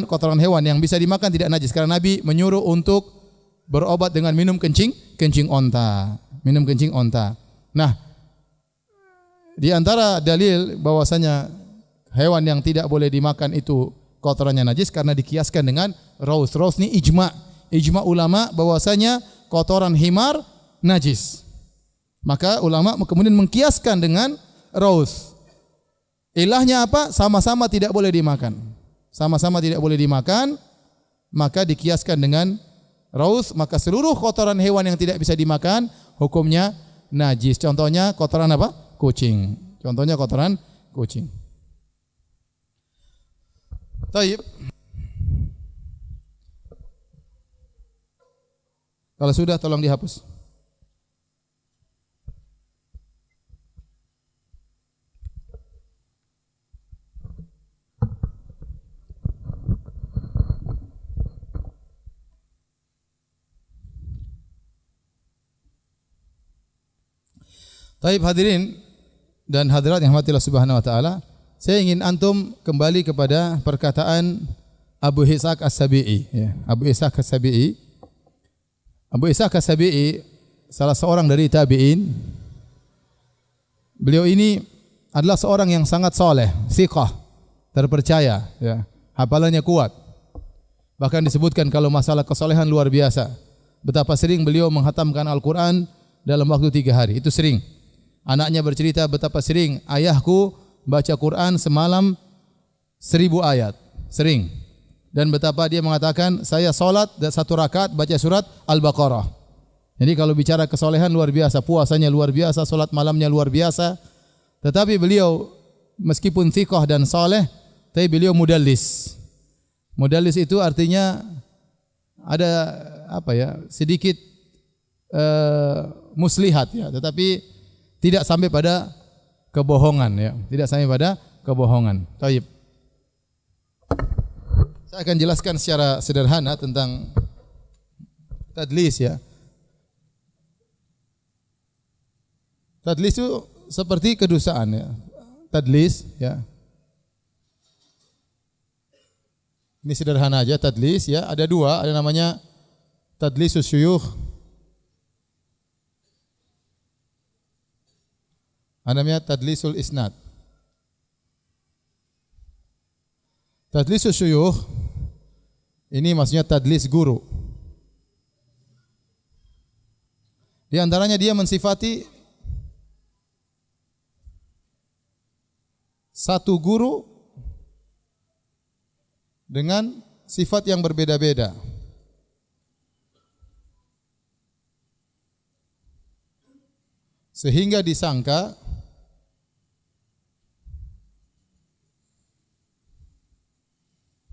kotoran hewan yang bisa dimakan tidak najis karena Nabi menyuruh untuk berobat dengan minum kencing onta. Minum kencing onta. Nah, di antara dalil bahwasanya hewan yang tidak boleh dimakan itu kotorannya najis karena dikiaskan dengan raus. Raus ini ijma ulama bahwasanya kotoran himar najis. Maka ulama kemudian mengkiaskan dengan raus. Ilahnya apa? Sama-sama tidak boleh dimakan. Sama-sama tidak boleh dimakan, maka dikiaskan dengan raus, maka seluruh kotoran hewan yang tidak bisa dimakan hukumnya najis. Contohnya kotoran apa? Kucing. Contohnya kotoran kucing. Taib. Kalau sudah tolong dihapus. Taib hadirin dan hadirat yang rahmatillah subhanahu wa ta'ala, saya ingin antum kembali kepada perkataan Abu Ishaq As-Sabi'i, ya. Abu Ishaq As-Sabi'i salah seorang dari tabi'in. Beliau ini adalah seorang yang sangat soleh, thiqah, terpercaya, ya. Hafalannya kuat. Bahkan disebutkan kalau masalah kesolehan luar biasa. Betapa sering beliau menghatamkan Al-Quran dalam waktu 3 hari, itu sering. Anaknya bercerita betapa sering ayahku baca Quran semalam 1000 ayat, sering. Dan betapa dia mengatakan saya solat 1 rakaat baca surat Al-Baqarah. Jadi kalau bicara kesolehan luar biasa, puasanya luar biasa, solat malamnya luar biasa. Tetapi beliau meskipun thiqah dan soleh, tapi beliau mudallis. Mudallis itu artinya ada sedikit muslihat ya, tetapi tidak sampai pada kebohongan ya, tidak sampai pada kebohongan. Baik. Saya akan jelaskan secara sederhana tentang tadlis ya. Tadlis itu seperti kedustaan ya. Tadlis ya. Ini sederhana aja tadlis ya. Ada dua, ada namanya tadlisus syuyukh. Ada namanya tadlisul isnad. Tadlisus syuyukh ini maksudnya tadlis guru. Di antaranya dia mensifati satu guru dengan sifat yang berbeda-beda. Sehingga disangka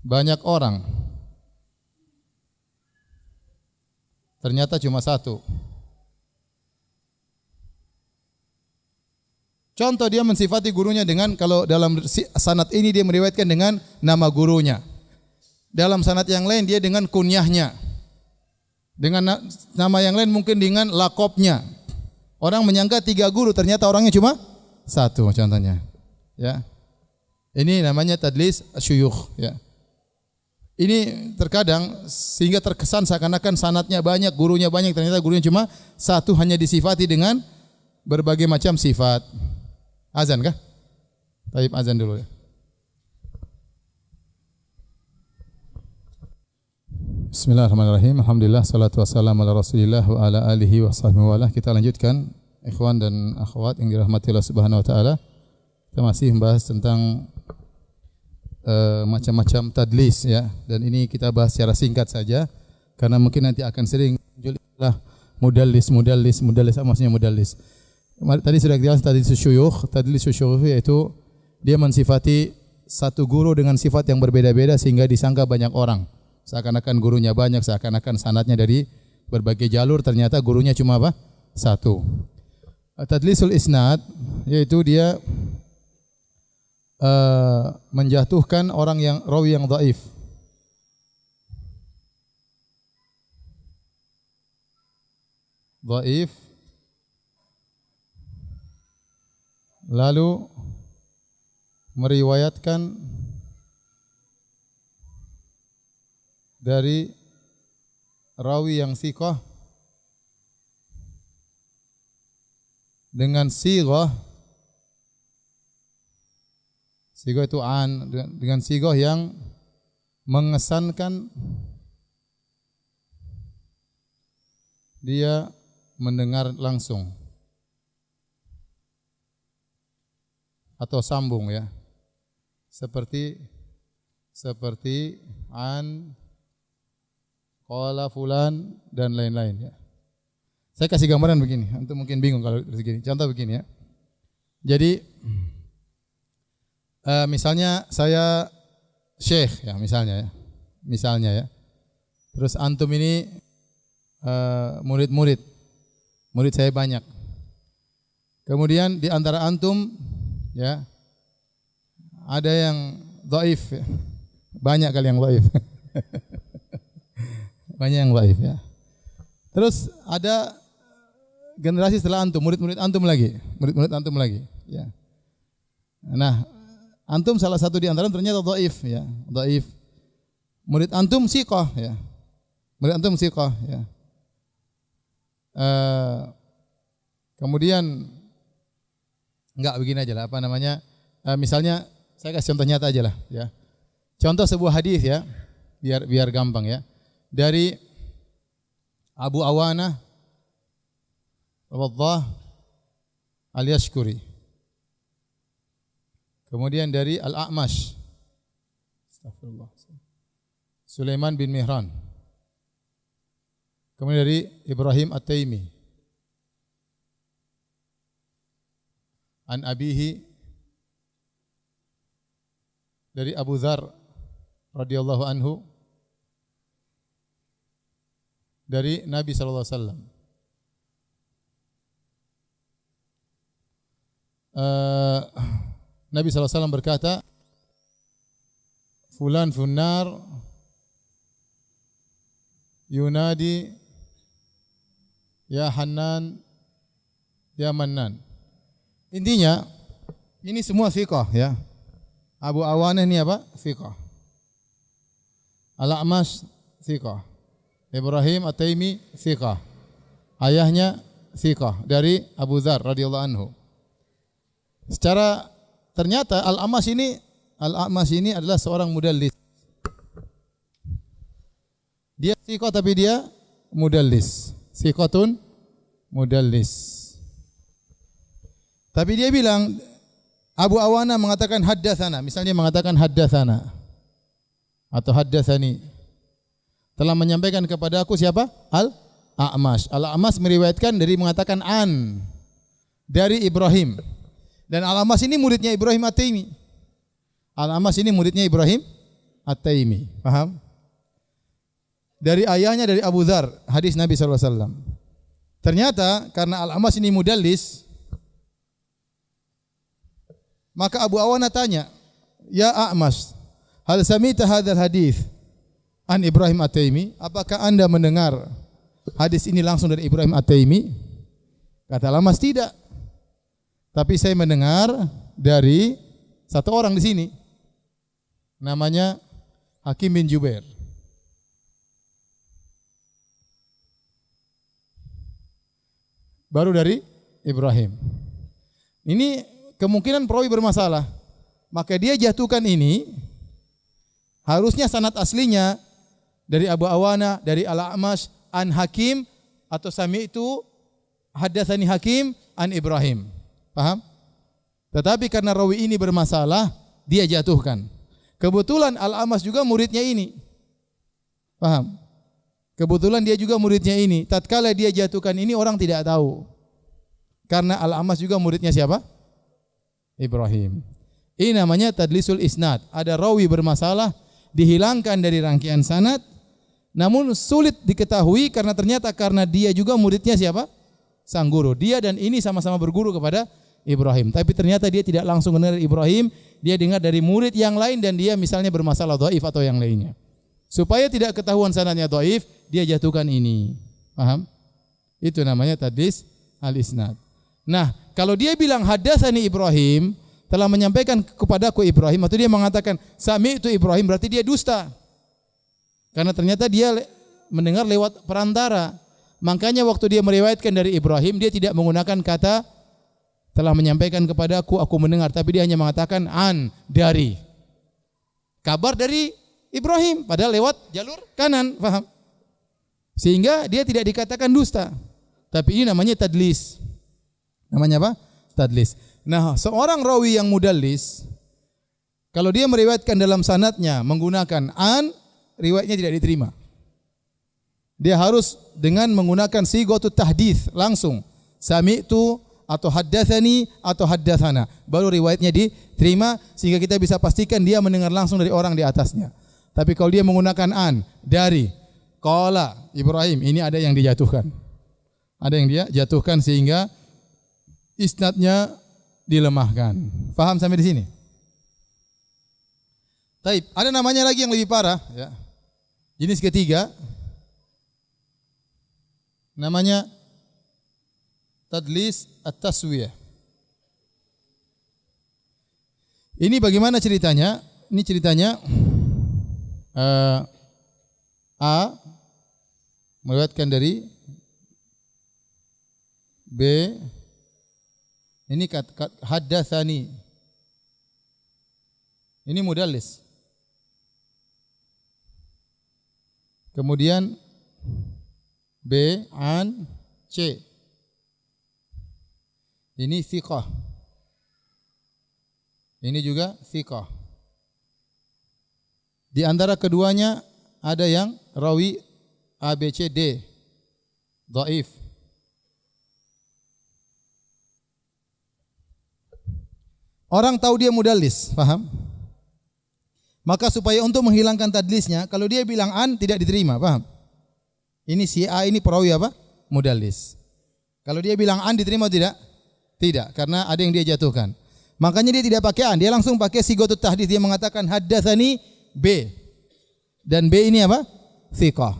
banyak orang, ternyata cuma satu. Contoh, dia mensifati gurunya dengan, kalau dalam sanad ini dia meriwayatkan dengan nama gurunya. Dalam sanad yang lain dia dengan kunyahnya. Dengan nama yang lain mungkin dengan lakopnya. Orang menyangka 3 guru, ternyata orangnya cuma satu contohnya. Ya. Ini namanya tadlis syuyukh ya. Ini terkadang sehingga terkesan seakan-akan sanadnya banyak, gurunya banyak, ternyata gurunya cuma satu, hanya disifati dengan berbagai macam sifat. Azan kah? Baik, azan dulu ya. Bismillahirrahmanirrahim. Alhamdulillah, salatu wassalamu ala Rasulillah wa ala alihi wa sahbihi wa ala. Kita lanjutkan, ikhwan dan akhwat yang dirahmati Allah Subhanahu wa taala. Kita masih membahas tentang macam-macam tadlis ya, dan ini kita bahas secara singkat saja karena mungkin nanti akan sering muncullah mudallis maksudnya mudallis. Tadi sudah jelas tadlis syuyukh yaitu dia mensifati satu guru dengan sifat yang berbeda-beda sehingga disangka banyak orang. Seakan-akan gurunya banyak, seakan-akan sanadnya dari berbagai jalur, ternyata gurunya cuma apa? Satu. Tadlisul isnad yaitu dia menjatuhkan orang yang rawi yang dhaif. Dhaif lalu meriwayatkan dari rawi yang thiqah dengan sighah itu dengan sighah yang mengesankan dia mendengar langsung atau sambung ya, seperti an, qala fulan dan lain-lain ya. Saya kasih gambaran begini, untuk mungkin bingung kalau begini. Contoh begini ya. Jadi misalnya saya syekh ya, misalnya ya. Terus antum ini murid saya banyak. Kemudian di antara antum ya ada yang dhaif ya. Banyak kali yang dhaif. Banyak yang dhaif ya. Terus ada generasi setelah antum, murid-murid antum lagi ya. Nah, antum salah satu di antara ternyata dhaif ya, dhaif. Murid antum thiqah ya. Kemudian enggak, begini aja lah, misalnya saya kasih contoh nyata aja lah ya. Contoh sebuah hadis ya, biar gampang ya. Dari Abu Awanah Waddah Al-Yashkuri. Kemudian dari Al-A'mash Sulaiman bin Mihran. Kemudian dari Ibrahim At-Taimi an abihi dari Abu Dzar radhiyallahu anhu dari Nabi sallallahu alaihi wasallam. Nabi sallallahu alaihi wasallam berkata, fulan funnar yunadi ya Hannan ya Mannan. Intinya ini semua thiqah ya. Abu Awanah ini apa? Thiqah. Al-A'mash thiqah. Ibrahim At-Taimi thiqah. Ayahnya thiqah dari Abu Dzar radhiyallahu anhu. Secara ternyata Al-A'mash ini adalah seorang mudallis. Dia thiqah tapi dia mudallis. Thiqatun mudallis. Tapi dia bilang, Abu Awana mengatakan haddatsana, misalnya mengatakan haddatsana atau haddatsani. Telah menyampaikan kepada aku siapa? Al-A'mash. Al-A'mash meriwayatkan dari mengatakan an dari Ibrahim. Dan Al-A'mash ini muridnya Ibrahim At-Taimi. Al-A'mash ini muridnya Ibrahim At-Taimi. Paham? Dari ayahnya dari Abu Dzar, hadis Nabi sallallahu alaihi wasallam. Ternyata karena Al-A'mash ini mudallis, maka Abu Awana tanya, "Ya A'mash, hal samita hadzal hadis an Ibrahim At-Taimi? Apakah Anda mendengar hadis ini langsung dari Ibrahim At-Taimi?" Kata Al-A'mash, "Tidak. Tapi saya mendengar dari satu orang di sini. Namanya Hakim bin Jubair." Baru dari Ibrahim. Ini kemungkinan perawi bermasalah. Maka dia jatuhkan ini, harusnya sanad aslinya dari Abu Awana, dari Al-A'mash, an Hakim, atau sami'tu haddatsani Hakim an Ibrahim. Paham? Tetapi karena rawi ini bermasalah, dia jatuhkan. Kebetulan Al-A'mash juga muridnya ini. Paham? Kebetulan dia juga muridnya ini. Tatkala dia jatuhkan ini, orang tidak tahu. Karena Al-A'mash juga muridnya siapa? Ibrahim. Ini namanya tadlisul isnad. Ada rawi bermasalah, dihilangkan dari rangkaian sanad, namun sulit diketahui karena ternyata karena dia juga muridnya siapa? Sang guru. Dia dan ini sama-sama berguru kepada Ibrahim. Tapi ternyata dia tidak langsung dengar dari Ibrahim, dia dengar dari murid yang lain dan dia misalnya bermasalah dhaif atau yang lainnya. Supaya tidak ketahuan sanadnya dhaif, dia jatuhkan ini. Paham? Itu namanya tadlis al-isnad. Nah, kalau dia bilang haddatsani Ibrahim, telah menyampaikan kepadaku Ibrahim, atau dia mengatakan sami'tu Ibrahim, berarti dia dusta. Karena ternyata dia mendengar lewat perantara. Makanya waktu dia meriwayatkan dari Ibrahim, dia tidak menggunakan kata telah menyampaikan kepadaku, aku mendengar, tapi dia hanya mengatakan an, dari. Kabar dari Ibrahim, padahal lewat jalur kanan, paham? Sehingga dia tidak dikatakan dusta. Tapi ini namanya tadlis. Namanya apa? Tadlis. Nah, seorang rawi yang mudallis, kalau dia meriwayatkan dalam sanadnya menggunakan an, riwayatnya tidak diterima. Dia harus dengan menggunakan sighatut tahdits langsung. Sami'tu atau haddatsani atau haddatsana. Baru riwayatnya diterima sehingga kita bisa pastikan dia mendengar langsung dari orang di atasnya. Tapi kalau dia menggunakan an, dari, qala Ibrahim, ini ada yang dijatuhkan. Ada yang dia jatuhkan sehingga isnadnya dilemahkan. Faham sampai di sini? Taib, ada namanya lagi yang lebih parah ya. Jenis ketiga namanya tadlis at-taswiyah. Ini bagaimana ceritanya? Ini ceritanya A meriwayatkan dari B. Ini haddatsani. Ini mudallis. Kemudian B an C. Ini thiqah. Ini juga thiqah. Di antara keduanya ada yang rawi A, B, C, D. Dhaif. Orang tahu dia mudallis, paham? Maka supaya untuk menghilangkan tadlisnya, kalau dia bilang an tidak diterima, paham? Ini si A ini perawi apa? Mudallis. Kalau dia bilang an diterima tidak? Tidak, karena ada yang dia jatuhkan. Makanya dia tidak pakai an, dia langsung pakai sigotut tahdits. Dia mengatakan haddatsani B. Dan B ini apa? Thiqah.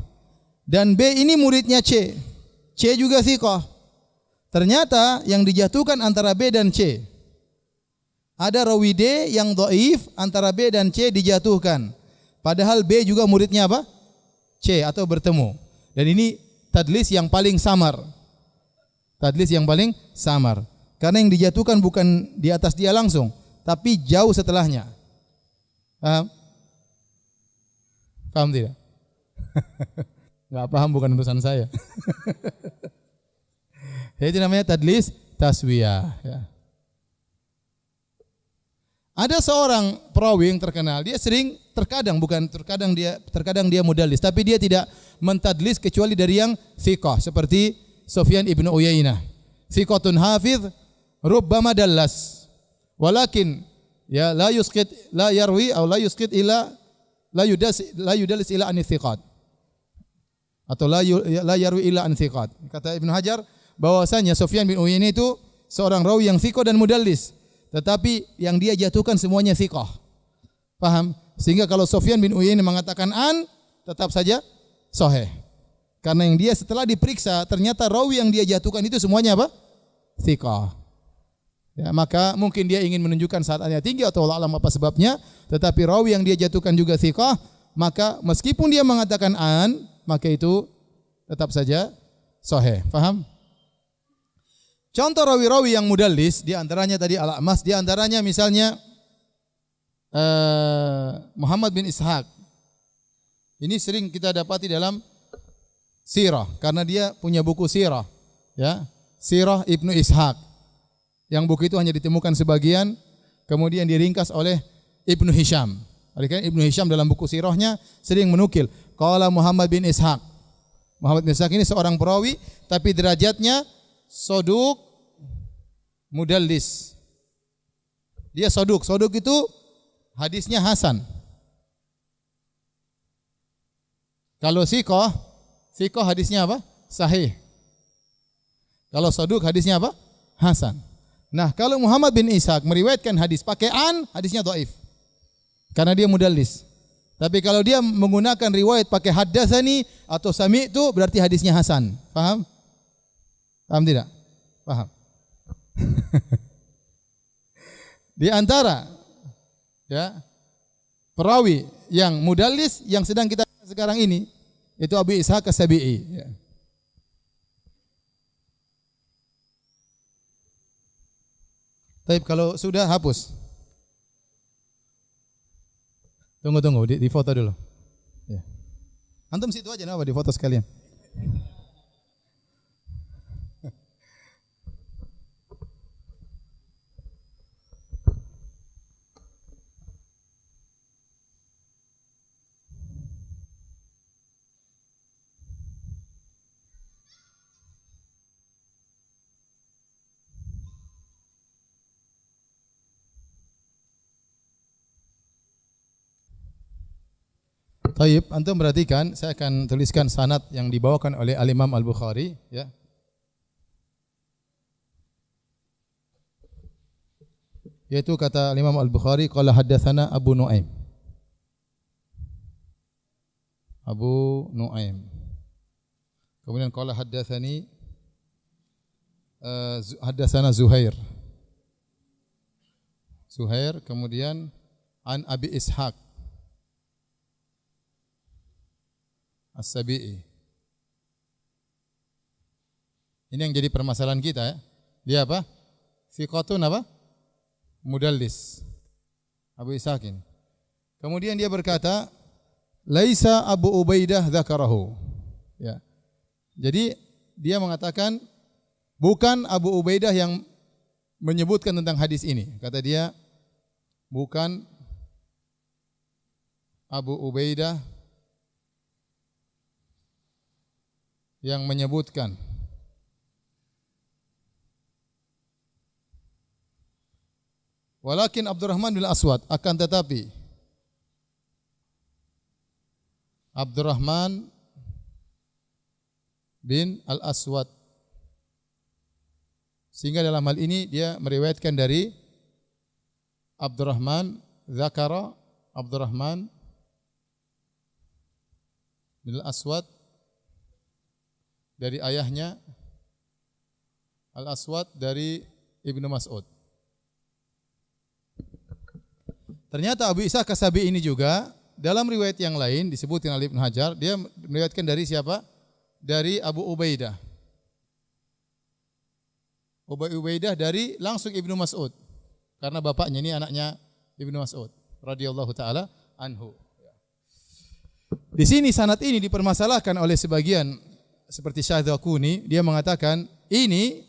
Dan B ini muridnya C. C juga thiqah. Ternyata yang dijatuhkan antara B dan C. Ada rawi D yang dhaif, antara B dan C dijatuhkan. Padahal B juga muridnya apa? C atau bertemu. Dan ini tadlis yang paling samar. Tadlis yang paling samar. Karena yang dijatuhkan bukan di atas dia langsung, tapi jauh setelahnya. Paham? Paham tidak? Enggak paham, bukan urusan saya. Itu namanya tadlis taswiyah, ya. Ada seorang perawi yang terkenal, dia sering terkadang dia mudallis, tapi dia tidak mentadlis kecuali dari yang thiqah, seperti Sufyan ibnu Uyainah. Thiqatun hafidh rubbama dallas. Walakin ya la yarwi atau la yudallis ila an thiqat. Atau la yarwi ila an thiqat. Kata Ibnu Hajar bahwasanya Sufyan bin Uyainah itu seorang rawi yang thiqah dan mudallis. Tetapi yang dia jatuhkan semuanya thiqah. Paham? Sehingga kalau Sufyan bin Uyainah mengatakan an, tetap saja sahih. Karena yang dia setelah diperiksa, ternyata rawi yang dia jatuhkan itu semuanya apa? Thiqah. Ya, maka mungkin dia ingin menunjukkan saatnya tinggi atau Allah alam apa sebabnya, tetapi rawi yang dia jatuhkan juga thiqah, maka meskipun dia mengatakan an, maka itu tetap saja sahih. Paham? Contoh rawi-rawi yang mudallis, di antaranya tadi Al-A'mas, di antaranya misalnya Muhammad bin Ishaq. Ini sering kita dapati dalam sirah, karena dia punya buku sirah, ya, Sirah Ibnu Ishaq. Yang buku itu hanya ditemukan sebagian, kemudian diringkas oleh Ibnu Hisham. Karena Ibnu Hisham dalam buku sirahnya sering menukil, qala Muhammad bin Ishaq. Muhammad bin Ishaq ini seorang perawi, tapi derajatnya soduk mudallis. Dia soduk. Soduk itu hadisnya hasan. Kalau siqah hadisnya apa? Sahih. Kalau soduk hadisnya apa? Hasan. Nah, kalau Muhammad bin Ishaq meriwayatkan hadis pakai an, hadisnya dhaif. Karena dia mudallis. Tapi kalau dia menggunakan riwayat pakai haddatsani atau sami'tu, berarti hadisnya hasan. Paham? Paham tidak? Paham. Di antara ya perawi yang mudallis yang sedang kita sekarang ini itu Abu Ishaq As-Sabi'i, ya. Taib, kalau sudah hapus. Tunggu di foto dulu. Ya. Antum situ aja, di foto sekalian. Taib, antum perhatikan, saya akan tuliskan sanad yang dibawakan oleh Al-Imam Al-Bukhari, ya. Yaitu kata Al-Imam Al-Bukhari, qala haddatsana Abu Nuaim. Abu Nuaim. Kemudian qala haddatsani haddatsana Zuhair. Kemudian an Abi Ishaq As-Sabi'i. Ini yang jadi permasalahan kita, ya. Dia apa? Thiqatun apa? Mudallis. Abu Ishaqin. Kemudian dia berkata, laisa Abu Ubaidah dzakarahu. Ya. Jadi dia mengatakan bukan Abu Ubaidah yang menyebutkan tentang hadis ini. Kata dia, bukan Abu Ubaidah yang menyebutkan. Walakin Abdurrahman bin Aswad, akan tetapi Abdurrahman bin Al-Aswad. Sehingga dalam hal ini dia meriwayatkan dari Abdurrahman Zakara Abdurrahman bin Al-Aswad dari ayahnya, Al-Aswad dari Ibnu Mas'ud. Ternyata Abu Ishaq As-Sabi'i ini juga dalam riwayat yang lain disebutkan oleh Ibnu Hajar, dia meriwayatkan dari siapa? Dari Abu Ubaidah. Ubaidah dari langsung Ibnu Mas'ud. Karena bapaknya ini anaknya Ibnu Mas'ud radhiyallahu taala anhu. Di sini sanad ini dipermasalahkan oleh sebagian seperti Syadzakuni, dia mengatakan ini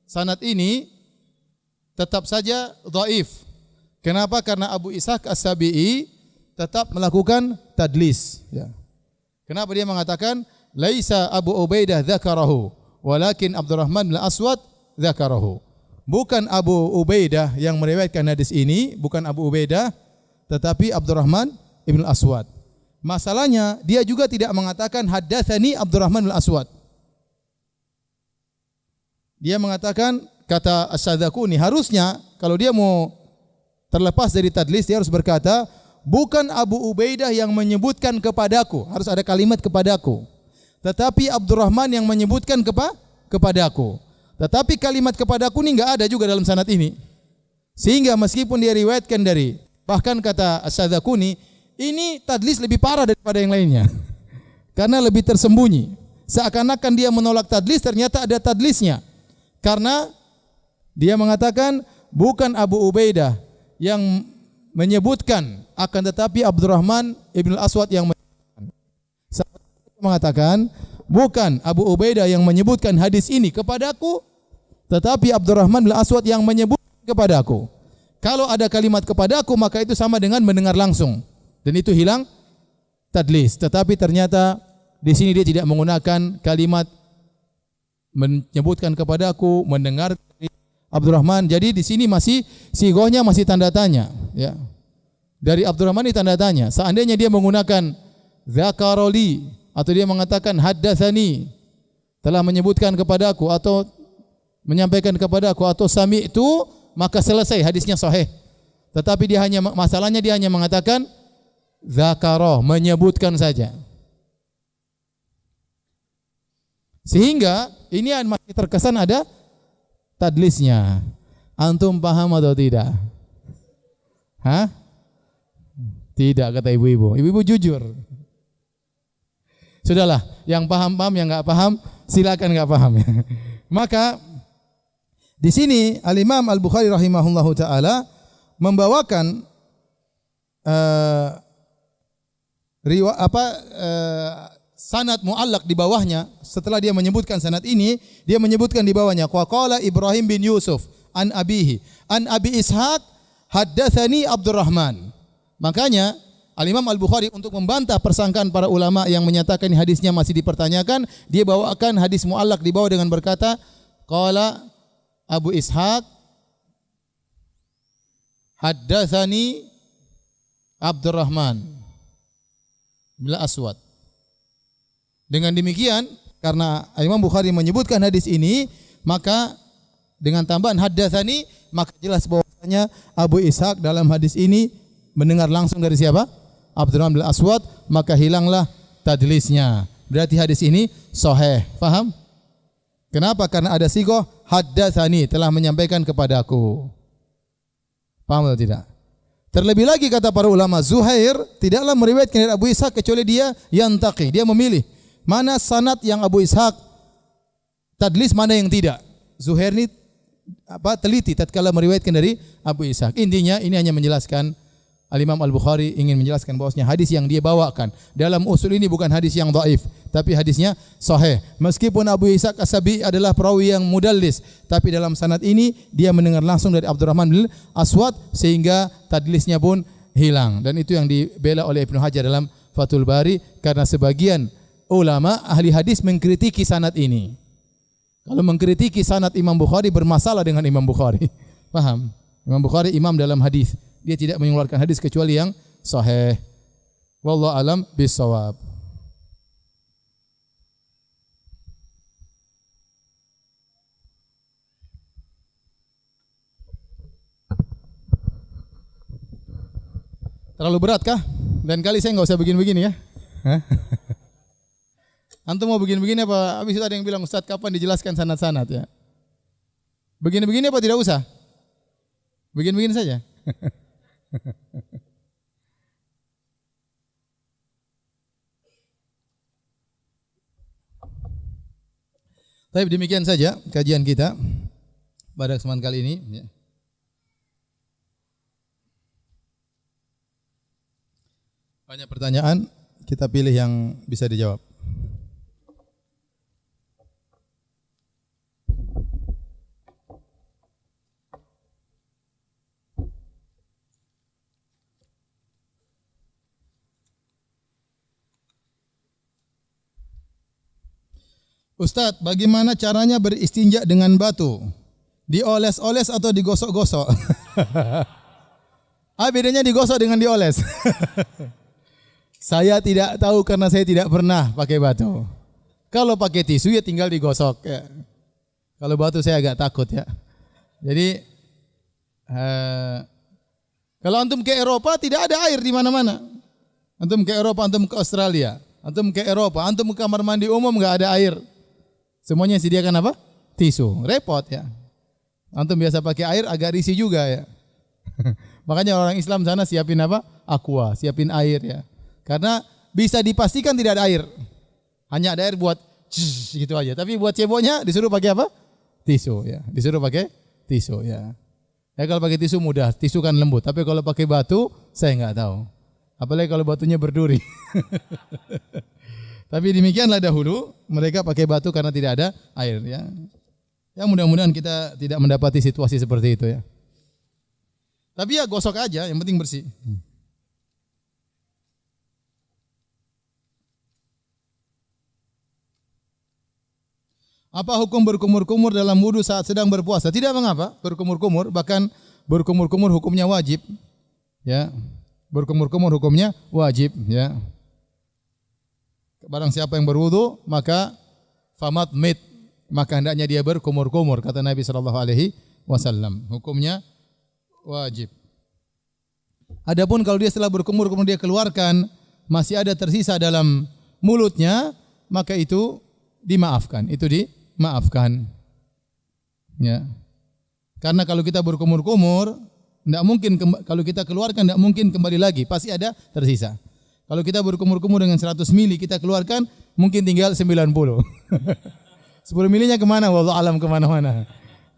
sanad ini tetap saja dhaif. Kenapa? Karena Abu Ishaq As-Sabi'i tetap melakukan tadlis. Ya. Kenapa dia mengatakan laisa Abu Ubaidah dzakarahu, walakin Abdurrahman bin Aswad dzakarahu. Bukan Abu Ubaidah yang meriwayatkan hadis ini, bukan Abu Ubaidah, tetapi Abdurrahman ibn Aswad. Masalahnya dia juga tidak mengatakan haddatsani Abdurrahman bin Aswad. Dia mengatakan, kata Asy-Syadzakuni, harusnya kalau dia mau terlepas dari tadlis dia harus berkata bukan Abu Ubaidah yang menyebutkan kepadaku, harus ada kalimat kepadaku, tetapi Abdurrahman yang menyebutkan kepadaku. Tetapi kalimat kepadaku ini enggak ada juga dalam sanad ini. Sehingga meskipun dia riwayatkan dari, bahkan kata Asy-Syadzakuni, ini tadlis lebih parah daripada yang lainnya. Karena lebih tersembunyi. Seakan-akan dia menolak tadlis, ternyata ada tadlisnya. Karena dia mengatakan bukan Abu Ubaidah yang menyebutkan, akan tetapi Abdurrahman ibn Aswad yang mengatakan bukan Abu Ubaidah yang menyebutkan hadis ini kepadaku, tetapi Abdurrahman bin Aswad yang menyebutkan kepadaku. Kalau ada kalimat kepadaku maka itu sama dengan mendengar langsung. Dan itu hilang tadlis. Tetapi ternyata di sini dia tidak menggunakan kalimat menyebutkan kepadaku, mendengar dari Abdurrahman. Jadi di sini masih sigohnya masih tanda tanya. Ya. Dari Abdurrahman ini tanda tanya. Seandainya dia menggunakan zakaroli atau dia mengatakan haddatsani, telah menyebutkan kepadaku atau menyampaikan kepadaku atau sami'tu, maka selesai hadisnya sahih. Tetapi dia hanya masalahnya dia hanya mengatakan zakara, menyebutkan saja. Sehingga ini masih terkesan ada tadlisnya. Antum paham atau tidak? Hah? Tidak, kata ibu-ibu. Ibu-ibu jujur. Sudahlah, yang paham-paham, yang enggak paham silakan enggak paham. Maka di sini Al-Imam Al-Bukhari rahimahullahu taala membawakan sanad muallaq di bawahnya. Setelah dia menyebutkan sanad ini, dia menyebutkan di bawahnya qala Ibrahim bin Yusuf an abihi an Abi Ishaq haddatsani Abdurrahman. Makanya Al-Imam Al-Bukhari untuk membantah persangkaan para ulama yang menyatakan hadisnya masih dipertanyakan, dia bawakan hadis muallaq di bawah dengan berkata qala Abu Ishaq haddatsani Abdurrahman bin Aswad. Dengan demikian, karena Imam Bukhari menyebutkan hadis ini, maka dengan tambahan haddatsani, maka jelas bahwasanya Abu Ishaq dalam hadis ini mendengar langsung dari siapa? Abdurrahman bin Aswad, maka hilanglah tadlisnya. Berarti hadis ini sahih. Paham? Kenapa? Karena ada sigoh haddatsani, telah menyampaikan kepadaku. Paham atau tidak? Terlebih lagi kata para ulama, Zuhair tidaklah meriwayatkan dari Abu Ishaq kecuali dia yantaqi, dia memilih mana sanad yang Abu Ishaq tadlis, mana yang tidak. Zuhair ini teliti tatkala meriwayatkan dari Abu Ishaq. Intinya ini hanya menjelaskan, Al-Imam Al-Bukhari ingin menjelaskan bahwasanya hadis yang dia bawakan dalam usul ini bukan hadis yang dhaif, tapi hadisnya sahih. Meskipun Abu Ishaq As-Sabi'i adalah perawi yang mudallis, tapi dalam sanad ini dia mendengar langsung dari Abdurrahman bin Aswad sehingga tadlisnya pun hilang. Dan itu yang dibela oleh Ibnu Hajar dalam Fathul Bari, karena sebagian ulama ahli hadis mengkritiki sanad ini. Kalau mengkritiki sanad Imam Bukhari bermasalah dengan Imam Bukhari. Paham? Imam Bukhari imam dalam hadis. Dia tidak mengeluarkan hadis kecuali yang sahih. Wallahu alam bisawab. Terlalu berat kah? Lain kali saya nggak usah begini-begini ya. Hah? Antum mau begini-begini apa? Habis itu ada yang bilang, Ustaz kapan dijelaskan sanad-sanad ya? Begini-begini apa tidak usah? Begini-begini saja. Tapi demikian saja kajian kita pada kesempatan kali ini. Ya. Banyak pertanyaan, kita pilih yang bisa dijawab. Ustadz, bagaimana caranya beristinja dengan batu? Dioles-oles atau digosok-gosok? Bedanya digosok dengan dioles. Saya tidak tahu karena saya tidak pernah pakai batu. Kalau pakai tisu ya tinggal digosok. Ya. Kalau batu saya agak takut ya. Jadi kalau antum ke Eropa tidak ada air di mana-mana. Antum ke Eropa, antum ke Australia, antum ke Eropa, antum ke kamar mandi umum nggak ada air. Semuanya sediakan apa? Tisu. Repot ya. Antum biasa pakai air agak risih juga ya. Makanya orang Islam sana siapin apa? Aqua, siapin air ya. Karena bisa dipastikan tidak ada air. Hanya ada air buat gitu aja. Tapi buat ceboknya disuruh pakai apa? Tisu ya. Disuruh pakai tisu ya. Ya kalau pakai tisu mudah, tisu kan lembut. Tapi kalau pakai batu saya nggak tahu. Apalagi kalau batunya berduri. Tapi demikianlah dahulu mereka pakai batu karena tidak ada air ya. Ya mudah-mudahan kita tidak mendapati situasi seperti itu ya. Tapi ya gosok aja, yang penting bersih. Apa hukum berkumur-kumur dalam wudu saat sedang berpuasa? Tidak mengapa berkumur-kumur, bahkan berkumur-kumur hukumnya wajib. Ya. Berkumur-kumur hukumnya wajib ya. Barang siapa yang berwudu maka famat mit, maka hendaknya dia berkumur-kumur kata Nabi sallallahu alaihi wasallam. Hukumnya wajib. Adapun kalau dia setelah berkumur kemudian dia keluarkan masih ada tersisa dalam mulutnya, maka itu dimaafkan. Itu dimaafkan. Ya. Karena kalau kita berkumur-kumur, tidak mungkin kalau kita keluarkan tidak mungkin kembali lagi, pasti ada tersisa. Kalau kita berkumur-kumur dengan 100 mili kita keluarkan, mungkin tinggal 90. 10 milinya kemana? Wallahu alam kemana-mana.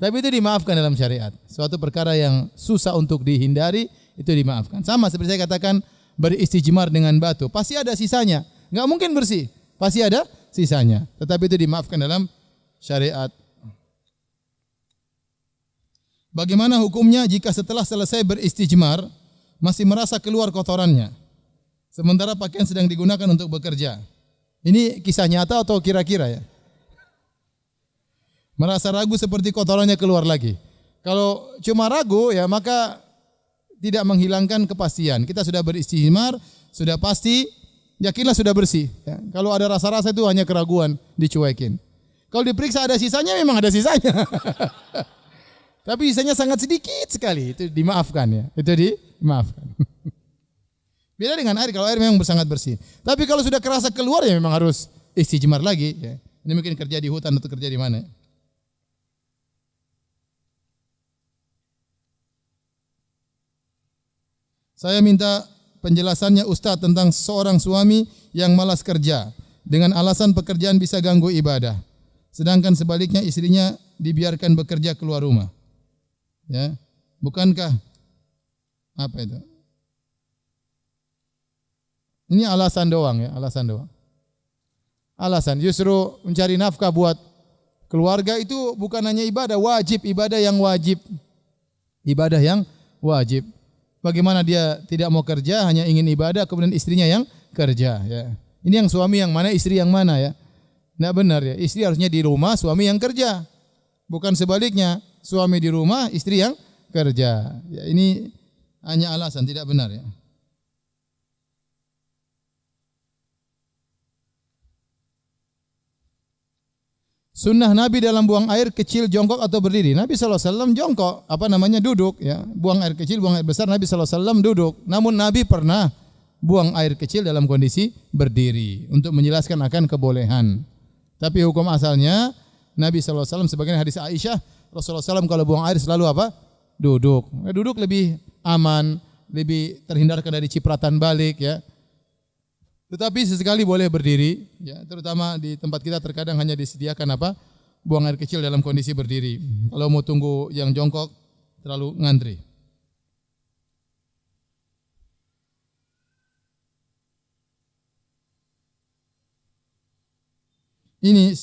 Tapi itu dimaafkan dalam syariat. Suatu perkara yang susah untuk dihindari, itu dimaafkan. Sama seperti saya katakan, beristijmar dengan batu. Pasti ada sisanya. Enggak mungkin bersih. Pasti ada sisanya. Tetapi itu dimaafkan dalam syariat. Bagaimana hukumnya jika setelah selesai beristijmar, masih merasa keluar kotorannya? Sementara pakaian sedang digunakan untuk bekerja. Ini kisah nyata atau kira-kira ya? Merasa ragu seperti kotorannya keluar lagi. Kalau cuma ragu ya maka tidak menghilangkan kepastian. Kita sudah beristijmar, sudah pasti, yakinlah sudah bersih. Ya. Kalau ada rasa-rasa itu hanya keraguan, dicuekin. Kalau diperiksa ada sisanya, memang ada sisanya. Tapi sisanya sangat sedikit sekali, itu dimaafkan ya. Itu dimaafkan. Beda dengan air, kalau air memang sangat bersih. Tapi kalau sudah kerasa keluar ya memang harus istijmar lagi. Ya. Ini mungkin kerja di hutan atau kerja di mana. Saya minta penjelasannya Ustaz tentang seorang suami yang malas kerja dengan alasan pekerjaan bisa ganggu ibadah. Sedangkan sebaliknya istrinya dibiarkan bekerja keluar rumah. Ya. Bukankah apa itu? Ini alasan doang ya, alasan doang. Alasan justru mencari nafkah buat keluarga itu bukan hanya ibadah wajib, ibadah yang wajib. Ibadah yang wajib. Bagaimana dia tidak mau kerja hanya ingin ibadah kemudian istrinya yang kerja ya. Ini yang suami yang mana, istri yang mana ya? Enggak benar ya. Istri harusnya di rumah, suami yang kerja. Bukan sebaliknya, suami di rumah, istri yang kerja. Ya, ini hanya alasan, tidak benar ya. Sunnah Nabi dalam buang air kecil jongkok atau berdiri. Nabi SAW jongkok, duduk ya. Buang air kecil, buang air besar Nabi SAW duduk. Namun Nabi pernah buang air kecil dalam kondisi berdiri untuk menjelaskan akan kebolehan. Tapi hukum asalnya Nabi SAW sebagian hadis Aisyah, Rasulullah SAW kalau buang air selalu duduk. Duduk lebih aman, lebih terhindarkan dari cipratan balik ya. Tetapi sesekali boleh berdiri, ya, terutama di tempat kita terkadang hanya disediakan buang air kecil dalam kondisi berdiri. Kalau mau tunggu yang jongkok terlalu ngantri. Ini,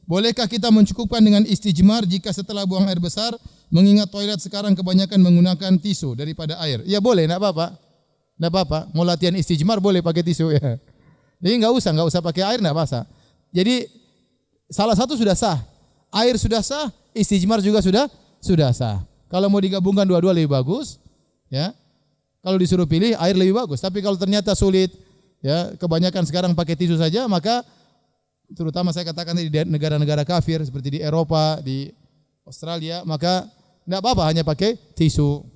bolehkah kita mencukupkan dengan istijmar jika setelah buang air besar, mengingat toilet sekarang kebanyakan menggunakan tisu daripada air? Ya boleh, enggak apa-apa. Enggak apa-apa. Mau latihan istijmar boleh pakai tisu ya. Jadi enggak usah pakai air, enggak basah. Jadi salah satu sudah sah. Air sudah sah, istijmar juga sudah sah. Kalau mau digabungkan dua-dua lebih bagus, ya. Kalau disuruh pilih air lebih bagus. Tapi kalau ternyata sulit, ya, kebanyakan sekarang pakai tisu saja, maka terutama saya katakan di negara-negara kafir seperti di Eropa, di Australia, maka enggak apa-apa hanya pakai tisu.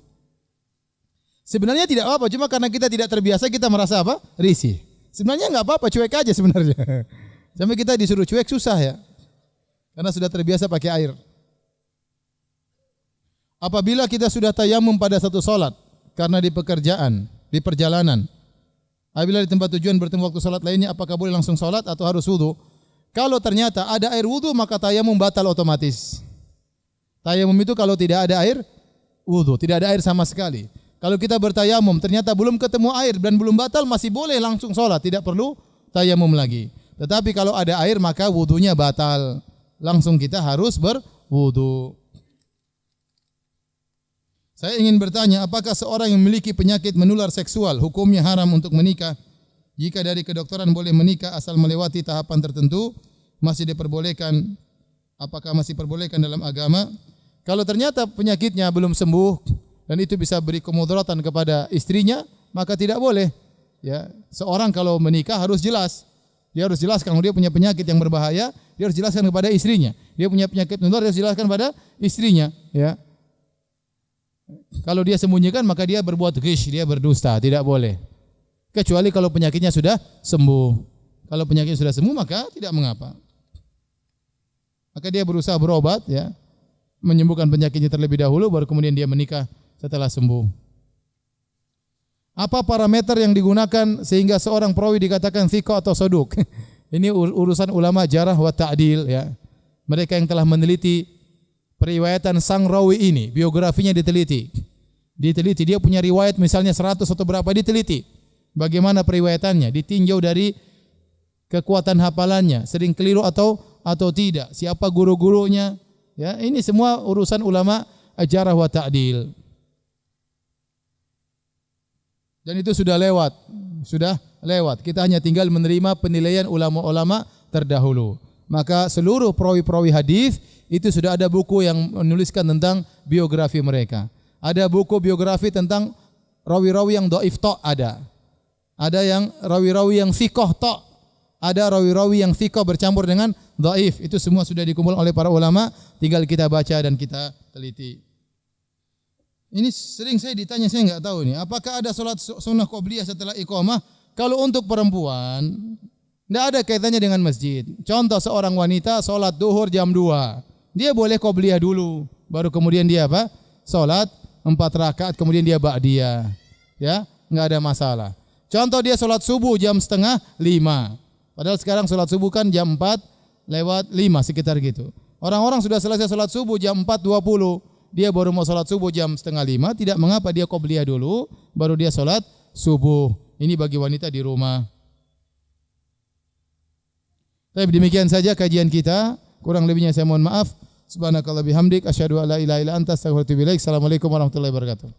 Sebenarnya tidak apa-apa, cuma karena kita tidak terbiasa kita merasa risih. Sebenarnya enggak apa-apa, cuek aja sebenarnya. Sampai kita disuruh cuek susah ya. Karena sudah terbiasa pakai air. Apabila kita sudah tayamum pada satu salat karena di pekerjaan, di perjalanan. Apabila di tempat tujuan bertemu waktu salat lainnya, apakah boleh langsung salat atau harus wudu? Kalau ternyata ada air wudu, maka tayamum batal otomatis. Tayamum itu kalau tidak ada air wudu, tidak ada air sama sekali. Kalau kita bertayamum ternyata belum ketemu air dan belum batal, masih boleh langsung sholat, tidak perlu tayamum lagi. Tetapi kalau ada air maka wudunya batal. Langsung kita harus berwudu. Saya ingin bertanya, apakah seorang yang memiliki penyakit menular seksual hukumnya haram untuk menikah? Jika dari kedokteran boleh menikah asal melewati tahapan tertentu, masih diperbolehkan? Apakah masih diperbolehkan dalam agama? Kalau ternyata penyakitnya belum sembuh dan itu bisa beri kemudaratan kepada istrinya, maka tidak boleh. Ya, seorang kalau menikah harus jelas. Dia harus jelaskan kalau dia punya penyakit yang berbahaya, dia harus jelaskan kepada istrinya. Dia punya penyakit menular, dia harus jelaskan pada istrinya. Ya. Kalau dia sembunyikan, maka dia berbuat ghish, dia berdusta, tidak boleh. Kecuali kalau penyakitnya sudah sembuh. Kalau penyakitnya sudah sembuh, maka tidak mengapa. Maka dia berusaha berobat, ya, menyembuhkan penyakitnya terlebih dahulu, baru kemudian dia menikah setelah sembuh. Apa parameter yang digunakan sehingga seorang perawi dikatakan thiqah atau soduk? Ini urusan ulama jarah wa ta'dil, ya. Mereka yang telah meneliti periwayatan sang rawi ini, biografinya diteliti. Dia punya riwayat misalnya 100 atau berapa, diteliti. Bagaimana periwayatannya? Ditinjau dari kekuatan hafalannya, sering keliru atau tidak, siapa guru-gurunya, ya. Ini semua urusan ulama jarah wa ta'dil. Dan itu sudah lewat. Kita hanya tinggal menerima penilaian ulama-ulama terdahulu. Maka seluruh perawi-perawi hadis itu sudah ada buku yang menuliskan tentang biografi mereka. Ada buku biografi tentang rawi-rawi yang dhaif tok ada. Ada yang rawi-rawi yang thiqah tok. Ada rawi-rawi yang thiqah bercampur dengan dhaif. Itu semua sudah dikumpul oleh para ulama, tinggal kita baca dan kita teliti. Ini sering saya ditanya, saya enggak tahu ini. Apakah ada salat sunnah qabliyah setelah iqamah? Kalau untuk perempuan, enggak ada kaitannya dengan masjid. Contoh seorang wanita salat duhur jam 2. Dia boleh qabliyah dulu, baru kemudian dia salat 4 rakaat, kemudian dia ba'diyah. Ya, enggak ada masalah. Contoh dia salat subuh jam 4:30. Padahal sekarang salat subuh kan jam 4:05 sekitar gitu. Orang-orang sudah selesai salat subuh jam 4:20. Dia baru mau salat subuh jam 4:30, tidak mengapa dia qabliyah dulu, baru dia salat subuh. Ini bagi wanita di rumah. Baik, demikian saja kajian kita. Kurang lebihnya saya mohon maaf. Subhanakallah bihamdik, asyhadu an la ilaha illa anta, astaghfiruka wa atubu ilaik. Assalamualaikum warahmatullahi wabarakatuh.